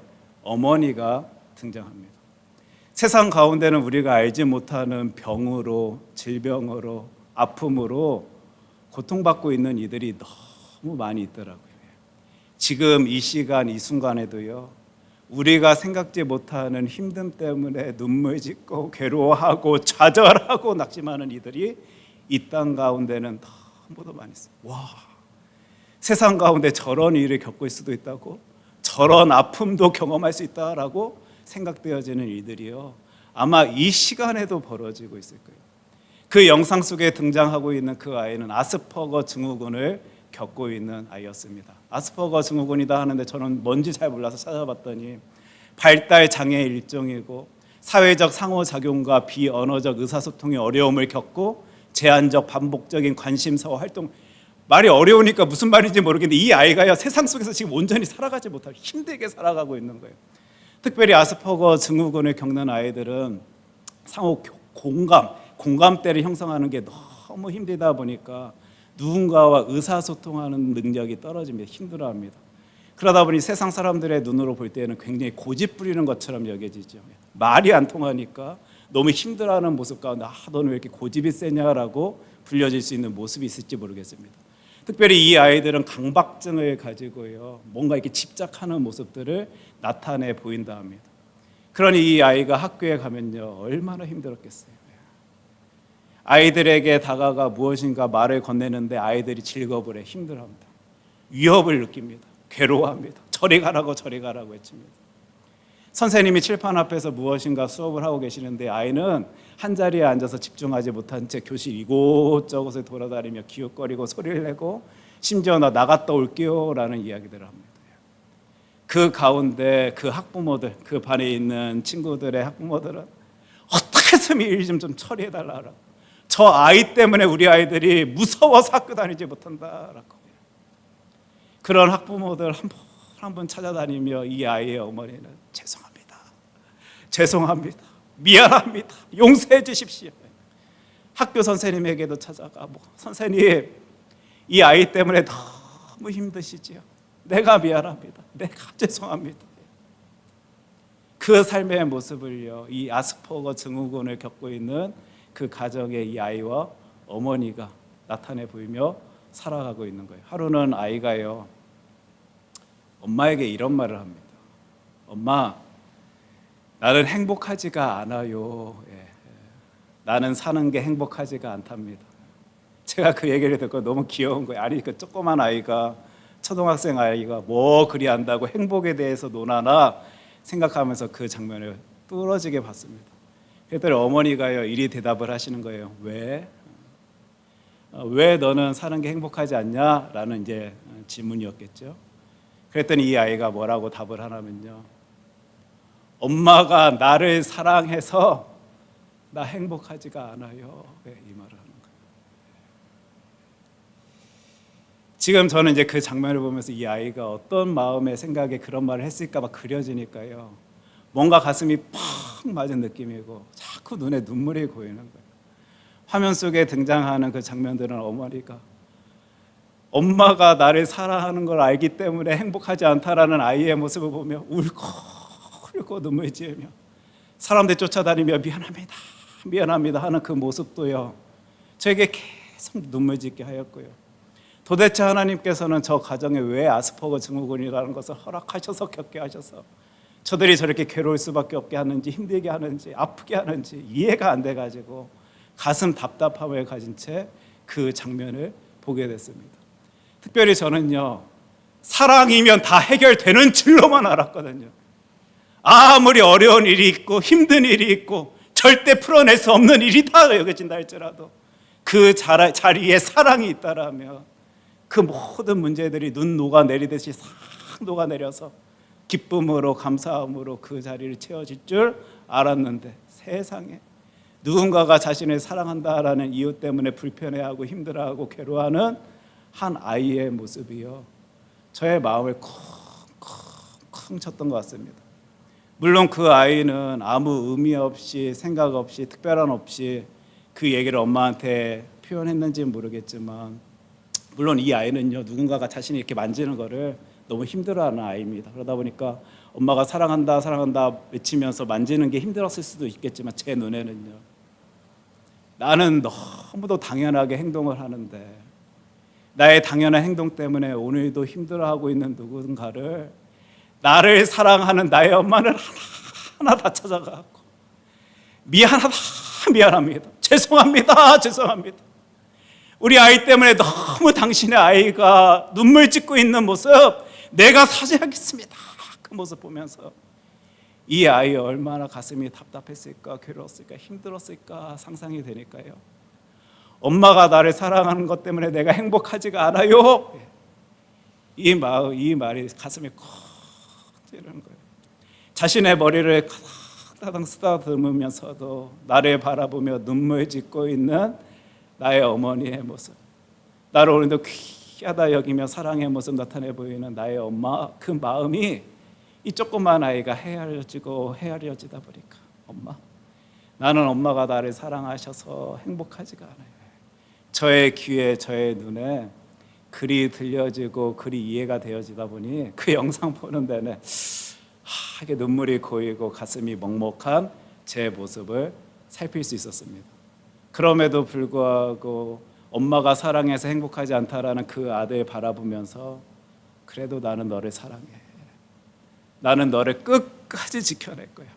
[SPEAKER 1] 어머니가 등장합니다. 세상 가운데는 우리가 알지 못하는 병으로, 질병으로, 아픔으로 고통받고 있는 이들이 너무 많이 있더라고요. 지금 이 시간, 이 순간에도요, 우리가 생각지 못하는 힘듦 때문에 눈물 짓고 괴로워하고 좌절하고 낙심하는 이들이 이 땅 가운데는 너무도 많이 있어요. 와, 세상 가운데 저런 일을 겪을 수도 있다고, 저런 아픔도 경험할 수 있다라고 생각되어지는 일들이요, 아마 이 시간에도 벌어지고 있을 거예요. 그 영상 속에 등장하고 있는 그 아이는 아스퍼거 증후군을 겪고 있는 아이였습니다. 아스퍼거 증후군이다 하는데 저는 뭔지 잘 몰라서 찾아봤더니 발달 장애 일종이고 사회적 상호작용과 비언어적 의사소통의 어려움을 겪고 제한적 반복적인 관심사와 활동, 말이 어려우니까 무슨 말인지 모르겠는데 이 아이가요, 세상 속에서 지금 온전히 살아가지 못하고 힘들게 살아가고 있는 거예요. 특별히 아스퍼거 증후군을 겪는 아이들은 상호 공감대를 형성하는 게 너무 힘들다 보니까 누군가와 의사소통하는 능력이 떨어집니다. 힘들어합니다. 그러다 보니 세상 사람들의 눈으로 볼 때는 굉장히 고집 부리는 것처럼 여겨지죠. 말이 안 통하니까 너무 힘들어하는 모습 가운데 너는 왜 이렇게 고집이 세냐라고 불려질 수 있는 모습이 있을지 모르겠습니다. 특별히 이 아이들은 강박증을 가지고요, 뭔가 이렇게 집착하는 모습들을 나타내 보인다 합니다. 그러니 이 아이가 학교에 가면요, 얼마나 힘들었겠어요. 아이들에게 다가가 무엇인가 말을 건네는데 아이들이 질겁을 해 힘들어합니다. 위협을 느낍니다. 괴로워합니다. 저리 가라고 외칩니다. 선생님이 칠판 앞에서 무엇인가 수업을 하고 계시는데 아이는 한 자리에 앉아서 집중하지 못한 채 교실 이곳저곳을 돌아다니며 기웃거리고 소리를 내고 심지어 나 나갔다 올게요 라는 이야기들을 합니다. 그 가운데 그 학부모들, 그 반에 있는 친구들의 학부모들은 어떻게 해서 일 좀 처리해달라고, 저 아이 때문에 우리 아이들이 무서워서 학교 다니지 못한다라고. 그런 학부모들 한 번 찾아다니며 이 아이의 어머니는 죄송합니다, 미안합니다, 용서해 주십시오. 학교 선생님에게도 찾아가, 선생님 이 아이 때문에 너무 힘드시지요. 내가 미안합니다, 내가 죄송합니다. 그 삶의 모습을요, 이 아스퍼거 증후군을 겪고 있는 그 가정의 이 아이와 어머니가 나타내 보이며 살아가고 있는 거예요. 하루는 아이가요, 엄마에게 이런 말을 합니다. 엄마, 나는 행복하지가 않아요. 나는 사는 게 행복하지가 않답니다. 제가 그 얘기를 듣고 너무 귀여운 거예요. 아니, 그 조그만 아이가, 초등학생 아이가 뭐 그리 안다고 행복에 대해서 논하나 생각하면서 그 장면을 뚫어지게 봤습니다. 그랬더니 어머니가요, 이리 대답을 하시는 거예요. 왜? 왜 너는 사는 게 행복하지 않냐? 라는 이제 질문이었겠죠. 그랬더니 이 아이가 뭐라고 답을 하냐면요, 엄마가 나를 사랑해서 나 행복하지가 않아요. 이 말을 하는 거예요. 지금 저는 이제 그 장면을 보면서 이 아이가 어떤 마음의 생각에 그런 말을 했을까 봐 그려지니까요, 뭔가 가슴이 팍 맞은 느낌이고 자꾸 눈에 눈물이 고이는 거예요. 화면 속에 등장하는 그 장면들은 어머니가 엄마가 나를 사랑하는 걸 알기 때문에 행복하지 않다라는 아이의 모습을 보며 울고 눈물 지으며 사람들 쫓아다니며 미안합니다, 미안합니다 하는 그 모습도요, 저에게 계속 눈물 짓게 하였고요. 도대체 하나님께서는 저 가정에 왜 아스퍼거 증후군이라는 것을 허락하셔서 겪게 하셔서 저들이 저렇게 괴로울 수밖에 없게 하는지, 힘들게 하는지, 아프게 하는지 이해가 안 돼가지고 가슴 답답함을 가진 채 그 장면을 보게 됐습니다. 특별히 저는요, 사랑이면 다 해결되는 줄로만 알았거든요. 아무리 어려운 일이 있고 힘든 일이 있고 절대 풀어낼 수 없는 일이다 여겨진다 할지라도 그 자리에 사랑이 있다라면 그 모든 문제들이 눈 녹아내리듯이 싹 녹아내려서 기쁨으로 감사함으로 그 자리를 채워질 줄 알았는데, 세상에 누군가가 자신을 사랑한다라는 이유 때문에 불편해하고 힘들어하고 괴로워하는 한 아이의 모습이요, 저의 마음을 쿵쿵쿵 쳤던 것 같습니다. 물론 그 아이는 아무 의미 없이 생각 없이 특별한 없이 그 얘기를 엄마한테 표현했는지는 모르겠지만, 물론 이 아이는요, 누군가가 자신이 이렇게 만지는 거를 너무 힘들어하는 아이입니다. 그러다 보니까 엄마가 사랑한다 사랑한다 외치면서 만지는 게 힘들었을 수도 있겠지만, 제 눈에는요, 나는 너무도 당연하게 행동을 하는데 나의 당연한 행동 때문에 오늘도 힘들어하고 있는 누군가를, 나를 사랑하는 나의 엄마는 하나하나 다 찾아가고 미안하다, 미안합니다, 죄송합니다, 죄송합니다, 우리 아이 때문에 너무 당신의 아이가 눈물 짓고 있는 모습 내가 사죄하겠습니다, 그 모습 보면서 이 아이 얼마나 가슴이 답답했을까, 괴로웠을까, 힘들었을까 상상이 되니까요, 엄마가 나를 사랑하는 것 때문에 내가 행복하지가 않아요, 이 말이 가슴이 콕 찌르는 거예요. 자신의 머리를 가닥가닥 쓰다듬으면서도 나를 바라보며 눈물 짓고 있는 나의 어머니의 모습, 나를 오늘도 귀하다 여기며 사랑의 모습 나타내 보이는 나의 엄마, 그 마음이 이 조그만 아이가 헤아려지다 보니까, 엄마, 나는 엄마가 나를 사랑하셔서 행복하지가 않아요. 저의 귀에 저의 눈에 글이 들려지고 글이 이해가 되어지다 보니 그 영상 보는 데는 이게 눈물이 고이고 가슴이 먹먹한 제 모습을 살필 수 있었습니다. 그럼에도 불구하고 엄마가 사랑해서 행복하지 않다라는 그 아들 바라보면서, 그래도 나는 너를 사랑해, 나는 너를 끝까지 지켜낼 거야,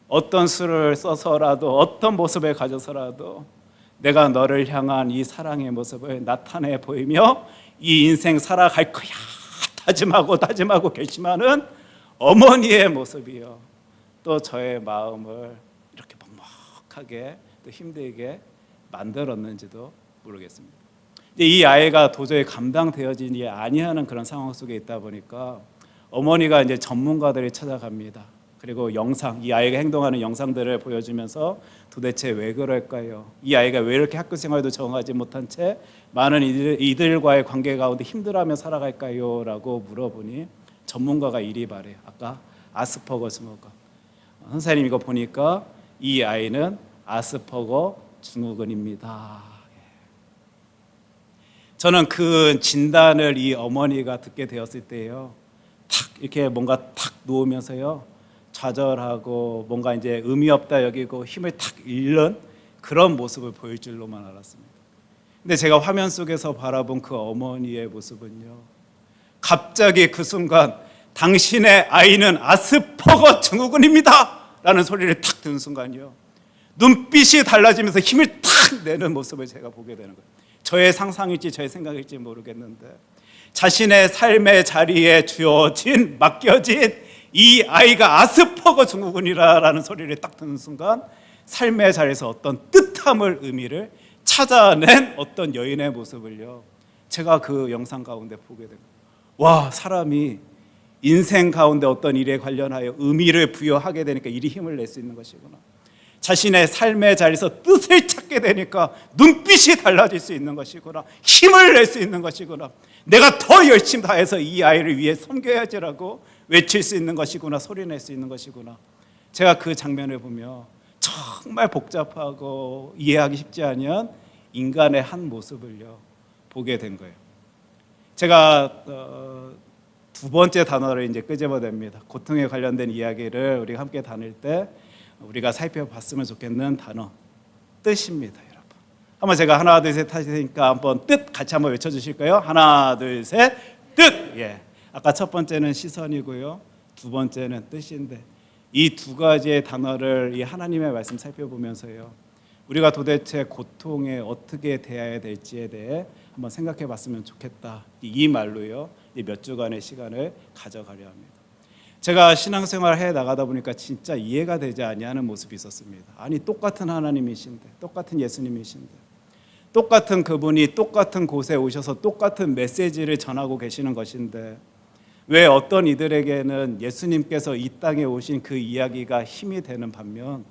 [SPEAKER 1] 어떤 수를 써서라도 어떤 모습을 가져서라도 내가 너를 향한 이 사랑의 모습을 나타내 보이며 이 인생 살아갈 거야 다짐하고 결심하는 어머니의 모습이요, 또 저의 마음을 이렇게 먹먹하게 또 힘들게 만들었는지도 모르겠습니다. 이 아이가 도저히 감당되어지지 아니하는 그런 상황 속에 있다 보니까 어머니가 이제 전문가들을 찾아갑니다. 그리고 영상, 이 아이가 행동하는 영상들을 보여주면서 도대체 왜 그럴까요? 이 아이가 왜 이렇게 학교 생활도 적응하지 못한 채 많은 이들과의 관계 가운데 힘들어하며 살아갈까요? 라고 물어보니 전문가가 이리 말해요. 아까 아스퍼거 증후군. 선생님 이거 보니까 이 아이는 아스퍼거 증후군입니다. 저는 그 진단을 이 어머니가 듣게 되었을 때요, 탁 이렇게 뭔가 탁 놓으면서요, 좌절하고 뭔가 이제 의미 없다 여기고 힘을 탁 잃는 그런 모습을 보일 줄로만 알았습니다. 근데 제가 화면 속에서 바라본 그 어머니의 모습은요, 갑자기 그 순간 당신의 아이는 아스퍼거 증후군입니다 라는 소리를 탁 듣는 순간이요, 눈빛이 달라지면서 힘을 탁 내는 모습을 제가 보게 되는 거예요. 저의 상상일지 저의 생각일지 모르겠는데, 자신의 삶의 자리에 주어진 맡겨진 이 아이가 아스퍼거 증후군이라는 소리를 딱 듣는 순간 삶의 자리에서 어떤 뜻함을 의미를 찾아낸 어떤 여인의 모습을요, 제가 그 영상 가운데 보게 됩니다. 와, 사람이 인생 가운데 어떤 일에 관련하여 의미를 부여하게 되니까 이리 힘을 낼 수 있는 것이구나. 자신의 삶의 자리에서 뜻을 찾게 되니까 눈빛이 달라질 수 있는 것이구나. 힘을 낼 수 있는 것이구나. 내가 더 열심히 다해서 이 아이를 위해 섬겨야지라고 외칠 수 있는 것이구나. 소리낼 수 있는 것이구나. 제가 그 장면을 보며 정말 복잡하고 이해하기 쉽지 않은 인간의 한 모습을요 보게 된 거예요. 제가 두 번째 단어를 이제 끄집어냅니다. 고통에 관련된 이야기를 우리가 함께 다닐 때 우리가 살펴봤으면 좋겠는 단어, 뜻입니다, 여러분. 한번 제가 하나 둘 셋 하시니까 한번 뜻 같이 한번 외쳐주실까요? 하나 둘 셋, 뜻. 예. 아까 첫 번째는 시선이고요, 두 번째는 뜻인데 이 두 가지의 단어를 이 하나님의 말씀 살펴보면서요, 우리가 도대체 고통에 어떻게 대해야 될지에 대해 한번 생각해봤으면 좋겠다. 이 말로요, 몇 주간의 시간을 가져가려 합니다. 제가 신앙생활을 해 나가다 보니까 진짜 이해가 되지 아니하는 모습이 있었습니다. 아니, 똑같은 하나님이신데, 똑같은 예수님이신데, 똑같은 그분이 똑같은 곳에 오셔서 똑같은 메시지를 전하고 계시는 것인데 왜 어떤 이들에게는 예수님께서 이 땅에 오신 그 이야기가 힘이 되는 반면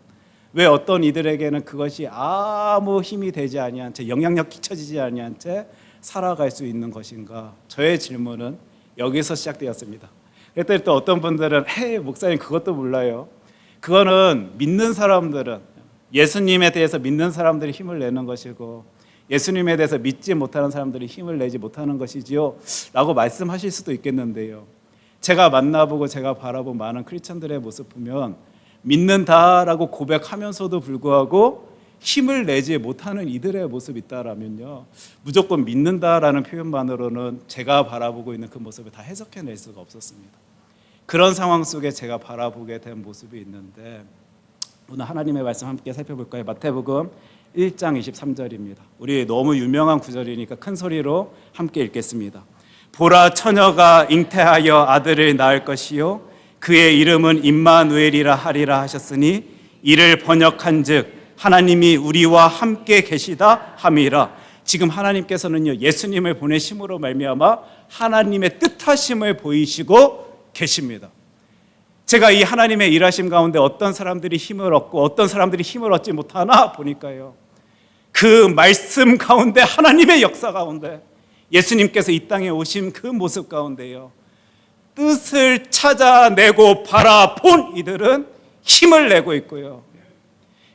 [SPEAKER 1] 왜 어떤 이들에게는 그것이 아무 힘이 되지 아니한 채, 영향력 끼쳐지지 아니한 채 살아갈 수 있는 것인가? 저의 질문은 여기서 시작되었습니다. 그랬더니 또 어떤 분들은 목사님 그것도 몰라요. 그거는 믿는 사람들은, 예수님에 대해서 믿는 사람들이 힘을 내는 것이고 예수님에 대해서 믿지 못하는 사람들이 힘을 내지 못하는 것이지요 라고 말씀하실 수도 있겠는데요, 제가 만나보고 제가 바라본 많은 크리스천들의 모습 보면 믿는다라고 고백하면서도 불구하고 힘을 내지 못하는 이들의 모습이 있다라면요, 무조건 믿는다라는 표현만으로는 제가 바라보고 있는 그 모습을 다 해석해낼 수가 없었습니다. 그런 상황 속에 제가 바라보게 된 모습이 있는데 오늘 하나님의 말씀 함께 살펴볼까요? 마태복음 1장 23절입니다. 우리 너무 유명한 구절이니까 큰 소리로 함께 읽겠습니다. 보라, 처녀가 잉태하여 아들을 낳을 것이요 그의 이름은 임마누엘이라 하리라 하셨으니 이를 번역한즉 하나님이 우리와 함께 계시다 함이라. 지금 하나님께서는요, 예수님을 보내심으로 말미암아 하나님의 뜻하심을 보이시고 계십니다. 제가 이 하나님의 일하심 가운데 어떤 사람들이 힘을 얻고 어떤 사람들이 힘을 얻지 못하나 보니까요, 그 말씀 가운데, 하나님의 역사 가운데, 예수님께서 이 땅에 오신 그 모습 가운데요, 뜻을 찾아내고 바라본 이들은 힘을 내고 있고요,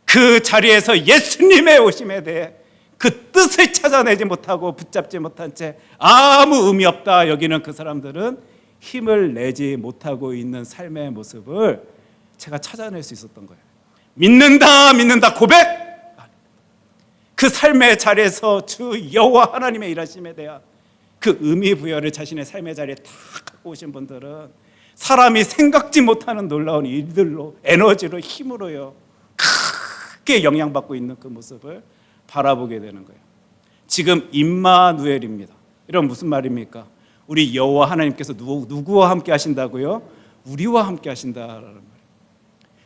[SPEAKER 1] 그 자리에서 예수님의 오심에 대해 그 뜻을 찾아내지 못하고 붙잡지 못한 채 아무 의미 없다 여기는 그 사람들은 힘을 내지 못하고 있는 삶의 모습을 제가 찾아낼 수 있었던 거예요. 믿는다 고백, 그 삶의 자리에서 주 여호와 하나님의 일하심에 대한 그 의미 부여를 자신의 삶의 자리에 다 갖고 오신 분들은 사람이 생각지 못하는 놀라운 일들로, 에너지로, 힘으로요 크게 영향받고 있는 그 모습을 바라보게 되는 거예요. 지금 임마누엘입니다. 이런 무슨 말입니까? 우리 여호와 하나님께서 누구와 함께 하신다고요? 우리와 함께 하신다라는 말이에요.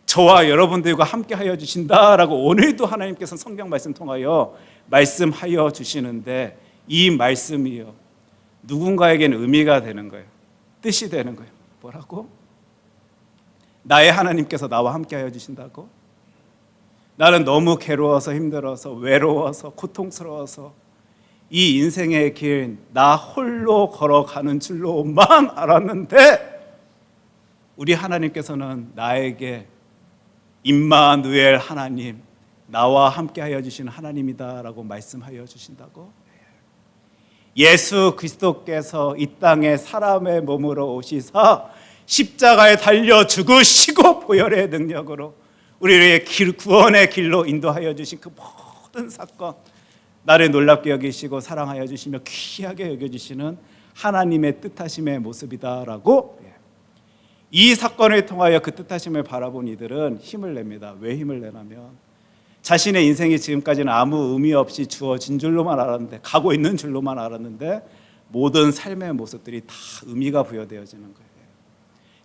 [SPEAKER 1] 저와 여러분들과 함께 하여 주신다라고 오늘도 하나님께서 성경 말씀 통하여 말씀하여 주시는데 이 말씀이요, 누군가에게는 의미가 되는 거예요. 뜻이 되는 거예요. 뭐라고? 나의 하나님께서 나와 함께 하여 주신다고? 나는 너무 괴로워서, 힘들어서, 외로워서, 고통스러워서 이 인생의 길 나 홀로 걸어가는 줄로만 알았는데 우리 하나님께서는 나에게 임마누엘 하나님, 나와 함께하여 주시는 하나님이다라고 말씀하여 주신다고? 예수 그리스도께서 이 땅에 사람의 몸으로 오시사 십자가에 달려 죽으시고 보혈의 능력으로 우리의 구원의 길로 인도하여 주신 그 모든 사건, 나를 놀랍게 여기시고 사랑하여 주시며 귀하게 여겨주시는 하나님의 뜻하심의 모습이다라고, 이 사건을 통하여 그 뜻하심을 바라본 이들은 힘을 냅니다. 왜 힘을 내냐면 자신의 인생이 지금까지는 아무 의미 없이 주어진 줄로만 알았는데, 가고 있는 줄로만 알았는데 모든 삶의 모습들이 다 의미가 부여되어지는 거예요.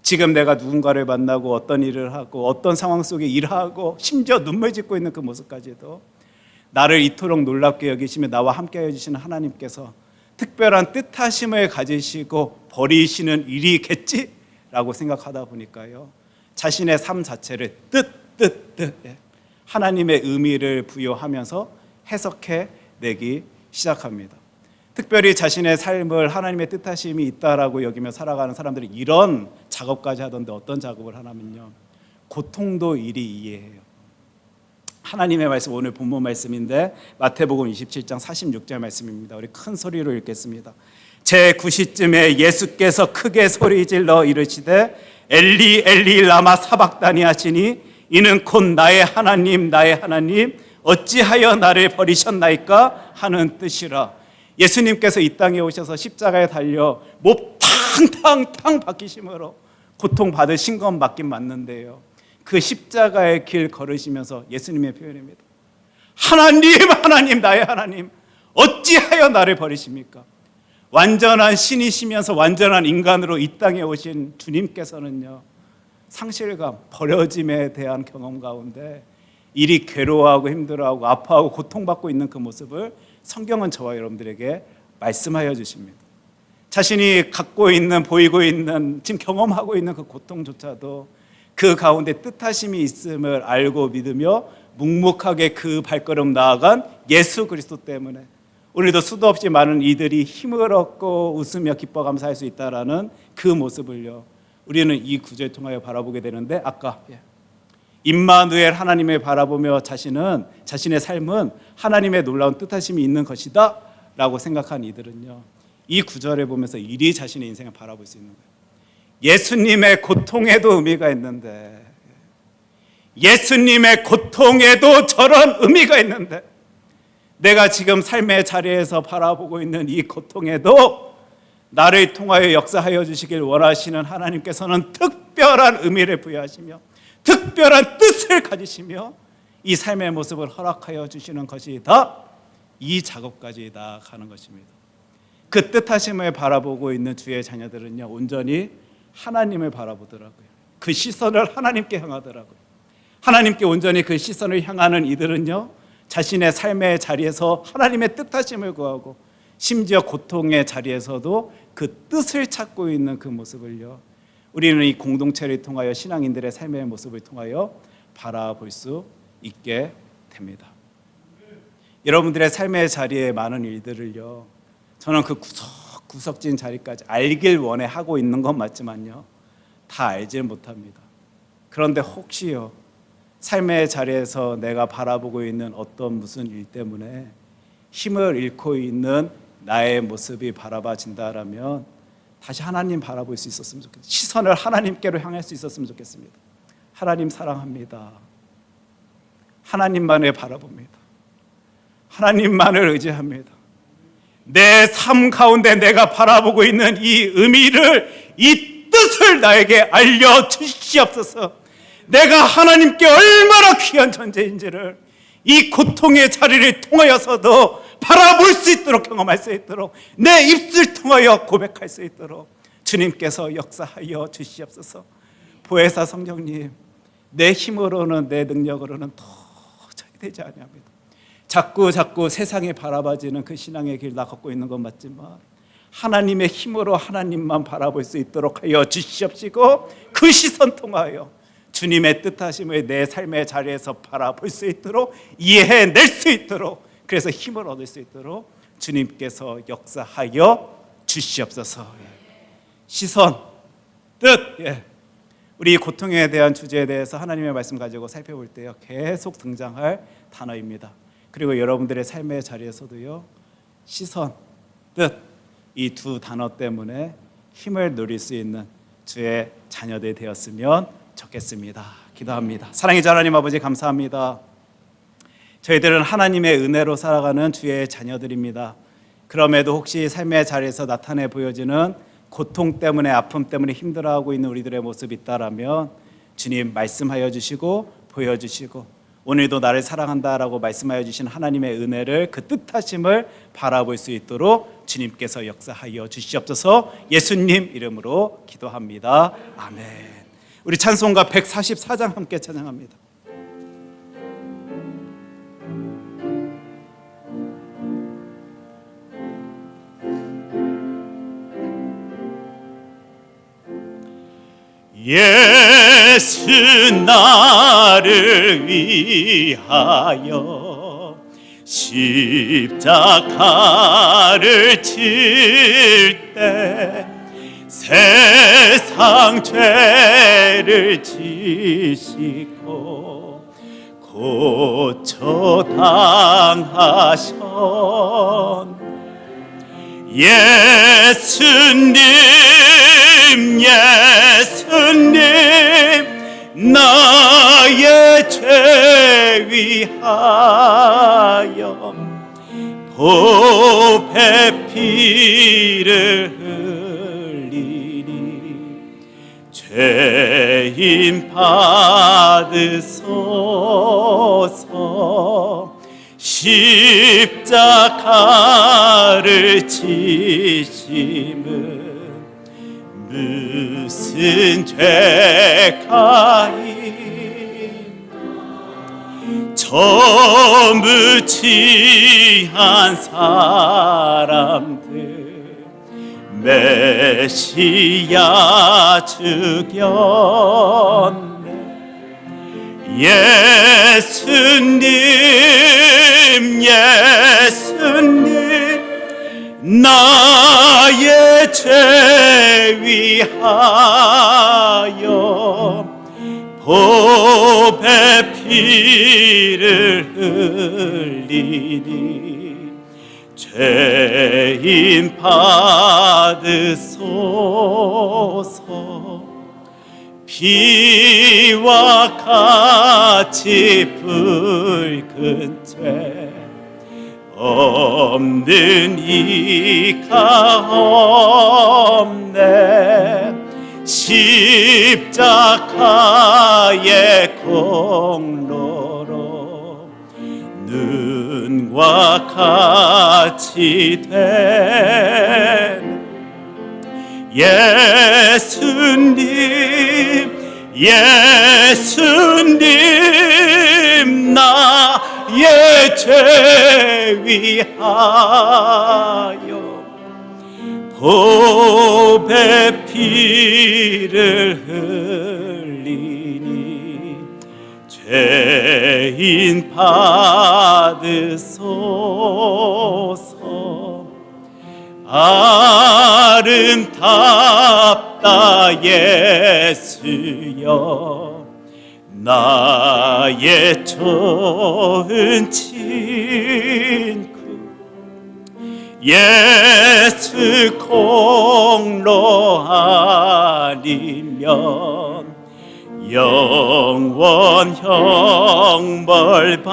[SPEAKER 1] 지금 내가 누군가를 만나고 어떤 일을 하고 어떤 상황 속에 일하고 심지어 눈물 짓고 있는 그 모습까지도 나를 이토록 놀랍게 여기시며 나와 함께 해주시는 하나님께서 특별한 뜻하심을 가지시고 버리시는 일이겠지라고 생각하다 보니까요, 자신의 삶 자체를 뜻 하나님의 의미를 부여하면서 해석해 내기 시작합니다. 특별히 자신의 삶을 하나님의 뜻하심이 있다라고 여기며 살아가는 사람들이 이런 작업까지 하던데 어떤 작업을 하냐면요, 고통도 이리 이해해요. 하나님의 말씀, 오늘 본문 말씀인데 마태복음 27장 46절 말씀입니다. 우리 큰 소리로 읽겠습니다. 제9시쯤에 예수께서 크게 소리질러 이르시되 엘리 엘리 라마 사박다니 하시니 이는 곧 나의 하나님 어찌하여 나를 버리셨나이까 하는 뜻이라. 예수님께서 이 땅에 오셔서 십자가에 달려 목 탕탕탕 박히심으로 고통받으신 건 맞긴 맞는데요, 그 십자가의 길 걸으시면서 예수님의 표현입니다. 하나님 나의 하나님 어찌하여 나를 버리십니까? 완전한 신이시면서 완전한 인간으로 이 땅에 오신 주님께서는요, 상실감, 버려짐에 대한 경험 가운데 이리 괴로워하고 힘들어하고 아파하고 고통받고 있는 그 모습을 성경은 저와 여러분들에게 말씀하여 주십니다. 자신이 갖고 있는, 보이고 있는, 지금 경험하고 있는 그 고통조차도 그 가운데 뜻하심이 있음을 알고 믿으며 묵묵하게 그 발걸음 나아간 예수 그리스도 때문에 오늘도 수도 없이 많은 이들이 힘을 얻고 웃으며 기뻐 감사할 수 있다라는 그 모습을요, 우리는 이 구절을 통하여 바라보게 되는데, 아까 임마누엘 하나님을 바라보며 자신의 삶은 하나님의 놀라운 뜻하심이 있는 것이다 라고 생각한 이들은요, 이 구절을 보면서 이리 자신의 인생을 바라볼 수 있는 거예요. 예수님의 고통에도 의미가 있는데, 예수님의 고통에도 저런 의미가 있는데, 내가 지금 삶의 자리에서 바라보고 있는 이 고통에도 나를 통하여 역사하여 주시길 원하시는 하나님께서는 특별한 의미를 부여하시며 특별한 뜻을 가지시며 이 삶의 모습을 허락하여 주시는 것이다. 이 작업까지 나아가는 것입니다. 그 뜻하심을 바라보고 있는 주의 자녀들은요, 온전히 하나님을 바라보더라고요. 그 시선을 하나님께 향하더라고요. 하나님께 온전히 그 시선을 향하는 이들은요, 자신의 삶의 자리에서 하나님의 뜻하심을 구하고 심지어 고통의 자리에서도 그 뜻을 찾고 있는 그 모습을요, 우리는 이 공동체를 통하여 신앙인들의 삶의 모습을 통하여 바라볼 수 있게 됩니다. 여러분들의 삶의 자리에 많은 일들을요, 저는 그 구석진 자리까지 알길 원해 하고 있는 건 맞지만요, 다 알지 못합니다. 그런데 혹시요, 삶의 자리에서 내가 바라보고 있는 어떤 무슨 일 때문에 힘을 잃고 있는 나의 모습이 바라봐진다라면 다시 하나님 바라볼 수 있었으면 좋겠습니다. 시선을 하나님께로 향할 수 있었으면 좋겠습니다. 하나님 사랑합니다. 하나님만을 바라봅니다. 하나님만을 의지합니다. 내 삶 가운데 내가 바라보고 있는 이 의미를, 이 뜻을 나에게 알려주시옵소서. 내가 하나님께 얼마나 귀한 존재인지를 이 고통의 자리를 통하여서도 바라볼 수 있도록, 경험할 수 있도록, 내 입술 통하여 고백할 수 있도록 주님께서 역사하여 주시옵소서. 보혜사 성령님, 내 힘으로는, 내 능력으로는 도저히 되지 아니합니다. 자꾸 세상에 바라봐지는 그 신앙의 길 나 걷고 있는 건 맞지만 하나님의 힘으로 하나님만 바라볼 수 있도록 하여 주시옵시고, 그 시선 통하여 주님의 뜻하심을 내 삶의 자리에서 바라볼 수 있도록, 이해해낼 수 있도록, 그래서 힘을 얻을 수 있도록 주님께서 역사하여 주시옵소서. 시선, 뜻, 우리 고통에 대한 주제에 대해서 하나님의 말씀 가지고 살펴볼 때요, 계속 등장할 단어입니다. 그리고 여러분들의 삶의 자리에서도요, 시선, 뜻, 이 두 단어 때문에 힘을 누릴 수 있는 주의 자녀들 되었으면 좋겠습니다. 기도합니다. 사랑의 하나님 아버지, 감사합니다. 저희들은 하나님의 은혜로 살아가는 주의 자녀들입니다. 그럼에도 혹시 삶의 자리에서 나타내 보여지는 고통 때문에, 아픔 때문에 힘들어하고 있는 우리들의 모습이 있다라면 주님 말씀하여 주시고 보여주시고, 오늘도 나를 사랑한다라고 말씀하여 주신 하나님의 은혜를, 그 뜻하심을 바라볼 수 있도록 주님께서 역사하여 주시옵소서. 예수님 이름으로 기도합니다. 아멘. 우리 찬송가 144장 함께 찬양합니다. 예수 나를 위하여 십자가를 칠 때 세상 죄를 지시고 고쳐 당하셨. 예수님 나의 죄 위하여 보배 피를 흘리니 죄인 받으소서. 십자가를 지심은 무슨 죄가이. 전부 취한 사람들 메시아 죽였네. 예수님 나의 죄 위하여 보배 피를 흘리니 죄인 받으소서. 피와 같이 붉은 죄 없는 이가 없네. 십자가의 공로로 눈과 같이 된 예수님 나의 죄 위하여 보배 피를 흘리니 죄인 받으소서. 아름답다 예수여 나의 좋은 친구. 예수 공로 아니면 영원 형벌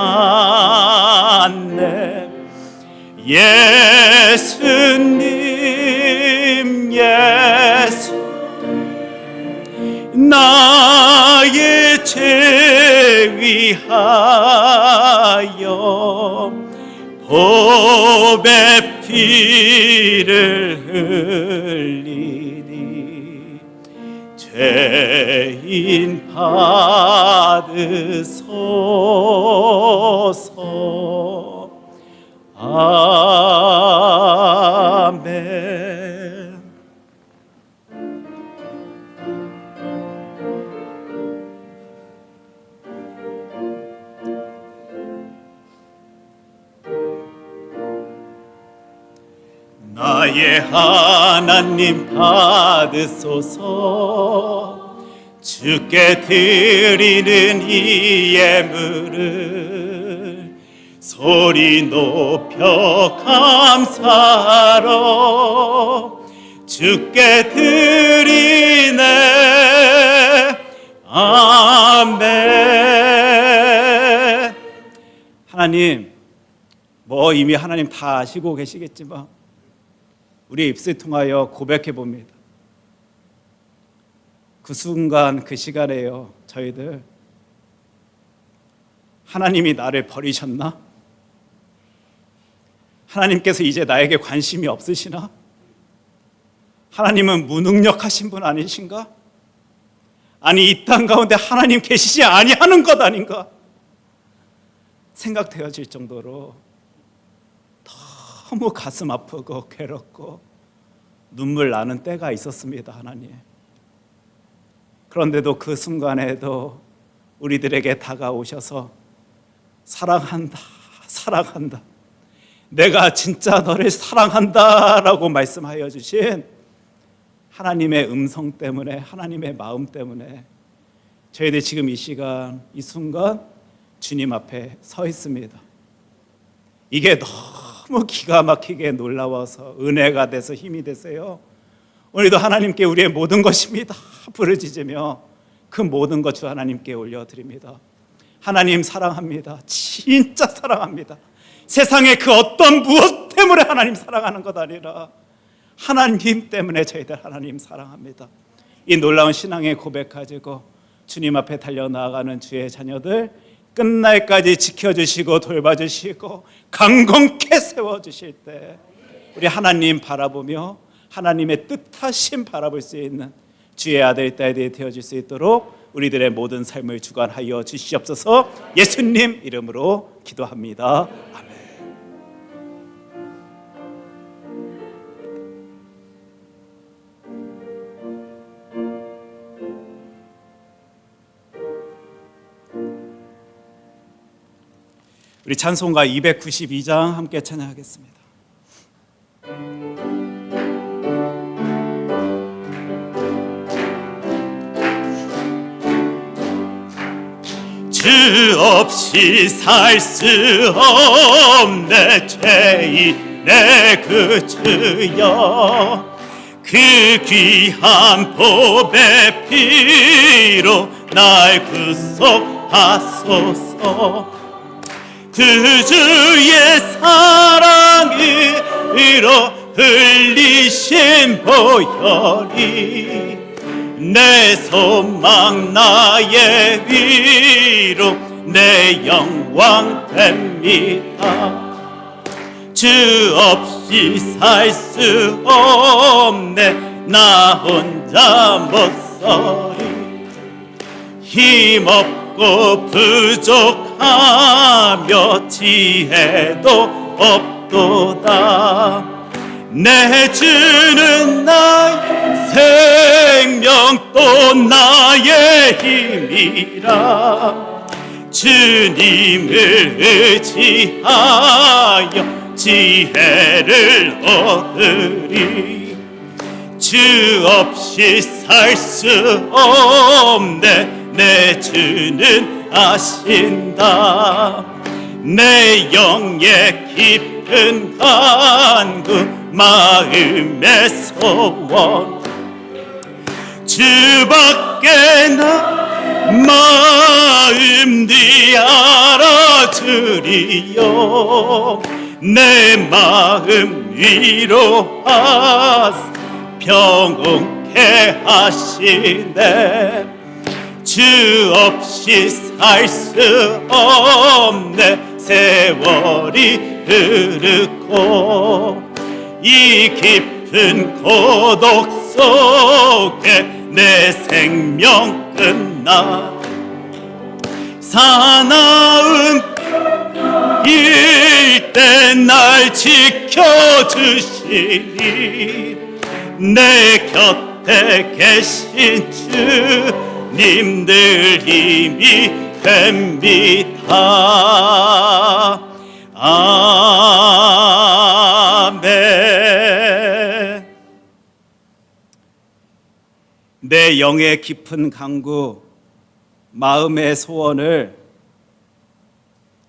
[SPEAKER 1] 받네. 예수님 나의 죄 위하여 보배 피를 흘리니 죄인 받으소서. 아멘. 나의 하나님 받으소서. 주께 드리는 이 예물을 소리 높여 감사하러 주께 드리네. 아멘. 하나님, 뭐 이미 하나님 다 아시고 계시겠지만 우리 입술 통하여 고백해 봅니다. 그 순간 그 시간에요, 저희들 하나님이 나를 버리셨나? 하나님께서 이제 나에게 관심이 없으시나? 하나님은 무능력하신 분 아니신가? 아니, 이 땅 가운데 하나님 계시지 아니하는 것 아닌가? 생각되어질 정도로 너무 가슴 아프고 괴롭고 눈물 나는 때가 있었습니다. 하나님, 그런데도 그 순간에도 우리들에게 다가오셔서 사랑한다, 사랑한다, 내가 진짜 너를 사랑한다 라고 말씀하여 주신 하나님의 음성 때문에, 하나님의 마음 때문에 저희들 지금 이 시간, 이 순간 주님 앞에 서 있습니다. 이게 너무 기가 막히게 놀라워서 은혜가 돼서 힘이 되세요. 오늘도 하나님께 우리의 모든 것입니다 부르짖으며 그 모든 것 주 하나님께 올려드립니다. 하나님 사랑합니다. 진짜 사랑합니다. 세상에 그 어떤 무엇 때문에 하나님 사랑하는 것 아니라 하나님 때문에 저희들 하나님 사랑합니다. 이 놀라운 신앙의 고백 가지고 주님 앞에 달려나가는 주의 자녀들 끝날까지 지켜주시고 돌봐주시고 강건케 세워주실 때 우리 하나님 바라보며 하나님의 뜻하심 바라볼 수 있는 주의 아들 딸들이 되어질 수 있도록 우리들의 모든 삶을 주관하여 주시옵소서. 예수님 이름으로 기도합니다. 아멘. 우리 찬송가 292장 함께 찬양하겠습니다.
[SPEAKER 3] 주 없이 살 수 없네 죄인의 그 주여 그 귀한 보배 피로 날 구속하소서 그 주의 사랑으로 흘리신 보혈이 내 소망 나의 위로 내 영광 됩니다. 주 없이 살 수 없네 나 혼자 못 서리 힘없고 부족하며 지혜도 없도다 내 주는 나의 생명 또 나의 힘이라 주님을 의지하여 지혜를 얻으리 주 없이 살 수 없네 내 주는 아신다 내 영의 깊은 간구 마음의 소원 주밖에 나 마음 네 알아주리요 내 마음 위로하사 평온케 하시네 주 없이 살 수 없네 세월이 흐르고 이 깊은 고독 속에 내 생명 끝나 사나운 일때 날 지켜주시니 내 곁에 계신 주님들 힘이 됩니다. 아멘.
[SPEAKER 1] 내 영의 깊은 간구 마음의 소원을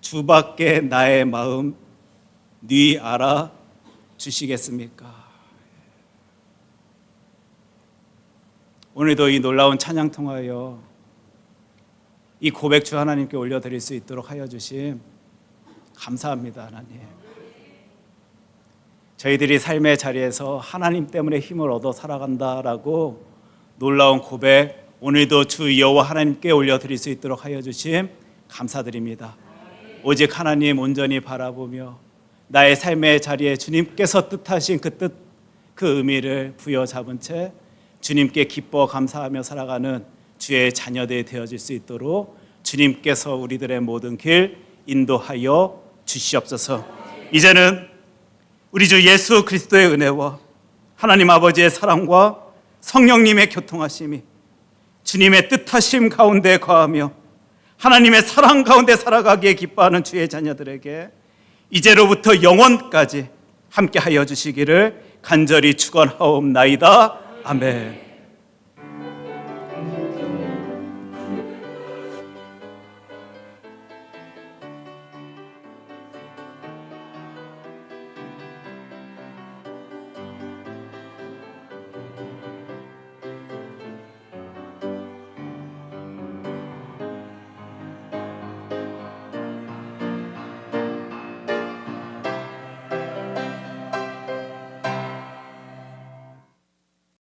[SPEAKER 1] 주밖에 나의 마음 네 알아 주시겠습니까? 오늘도 이 놀라운 찬양 통하여 이 고백 주 하나님께 올려드릴 수 있도록 하여 주심 감사합니다. 하나님, 저희들이 삶의 자리에서 하나님 때문에 힘을 얻어 살아간다라고 놀라운 고백 오늘도 주 여호와 하나님께 올려드릴 수 있도록 하여 주심 감사드립니다. 오직 하나님 온전히 바라보며 나의 삶의 자리에 주님께서 뜻하신 그 뜻, 그 의미를 부여잡은 채 주님께 기뻐 감사하며 살아가는 주의 자녀들이 되어질 수 있도록 주님께서 우리들의 모든 길 인도하여 주시옵소서. 이제는 우리 주 예수 그리스도의 은혜와 하나님 아버지의 사랑과 성령님의 교통하심이 주님의 뜻하심 가운데 거하며 하나님의 사랑 가운데 살아가기에 기뻐하는 주의 자녀들에게 이제로부터 영원까지 함께하여 주시기를 간절히 축원하옵나이다. 아멘.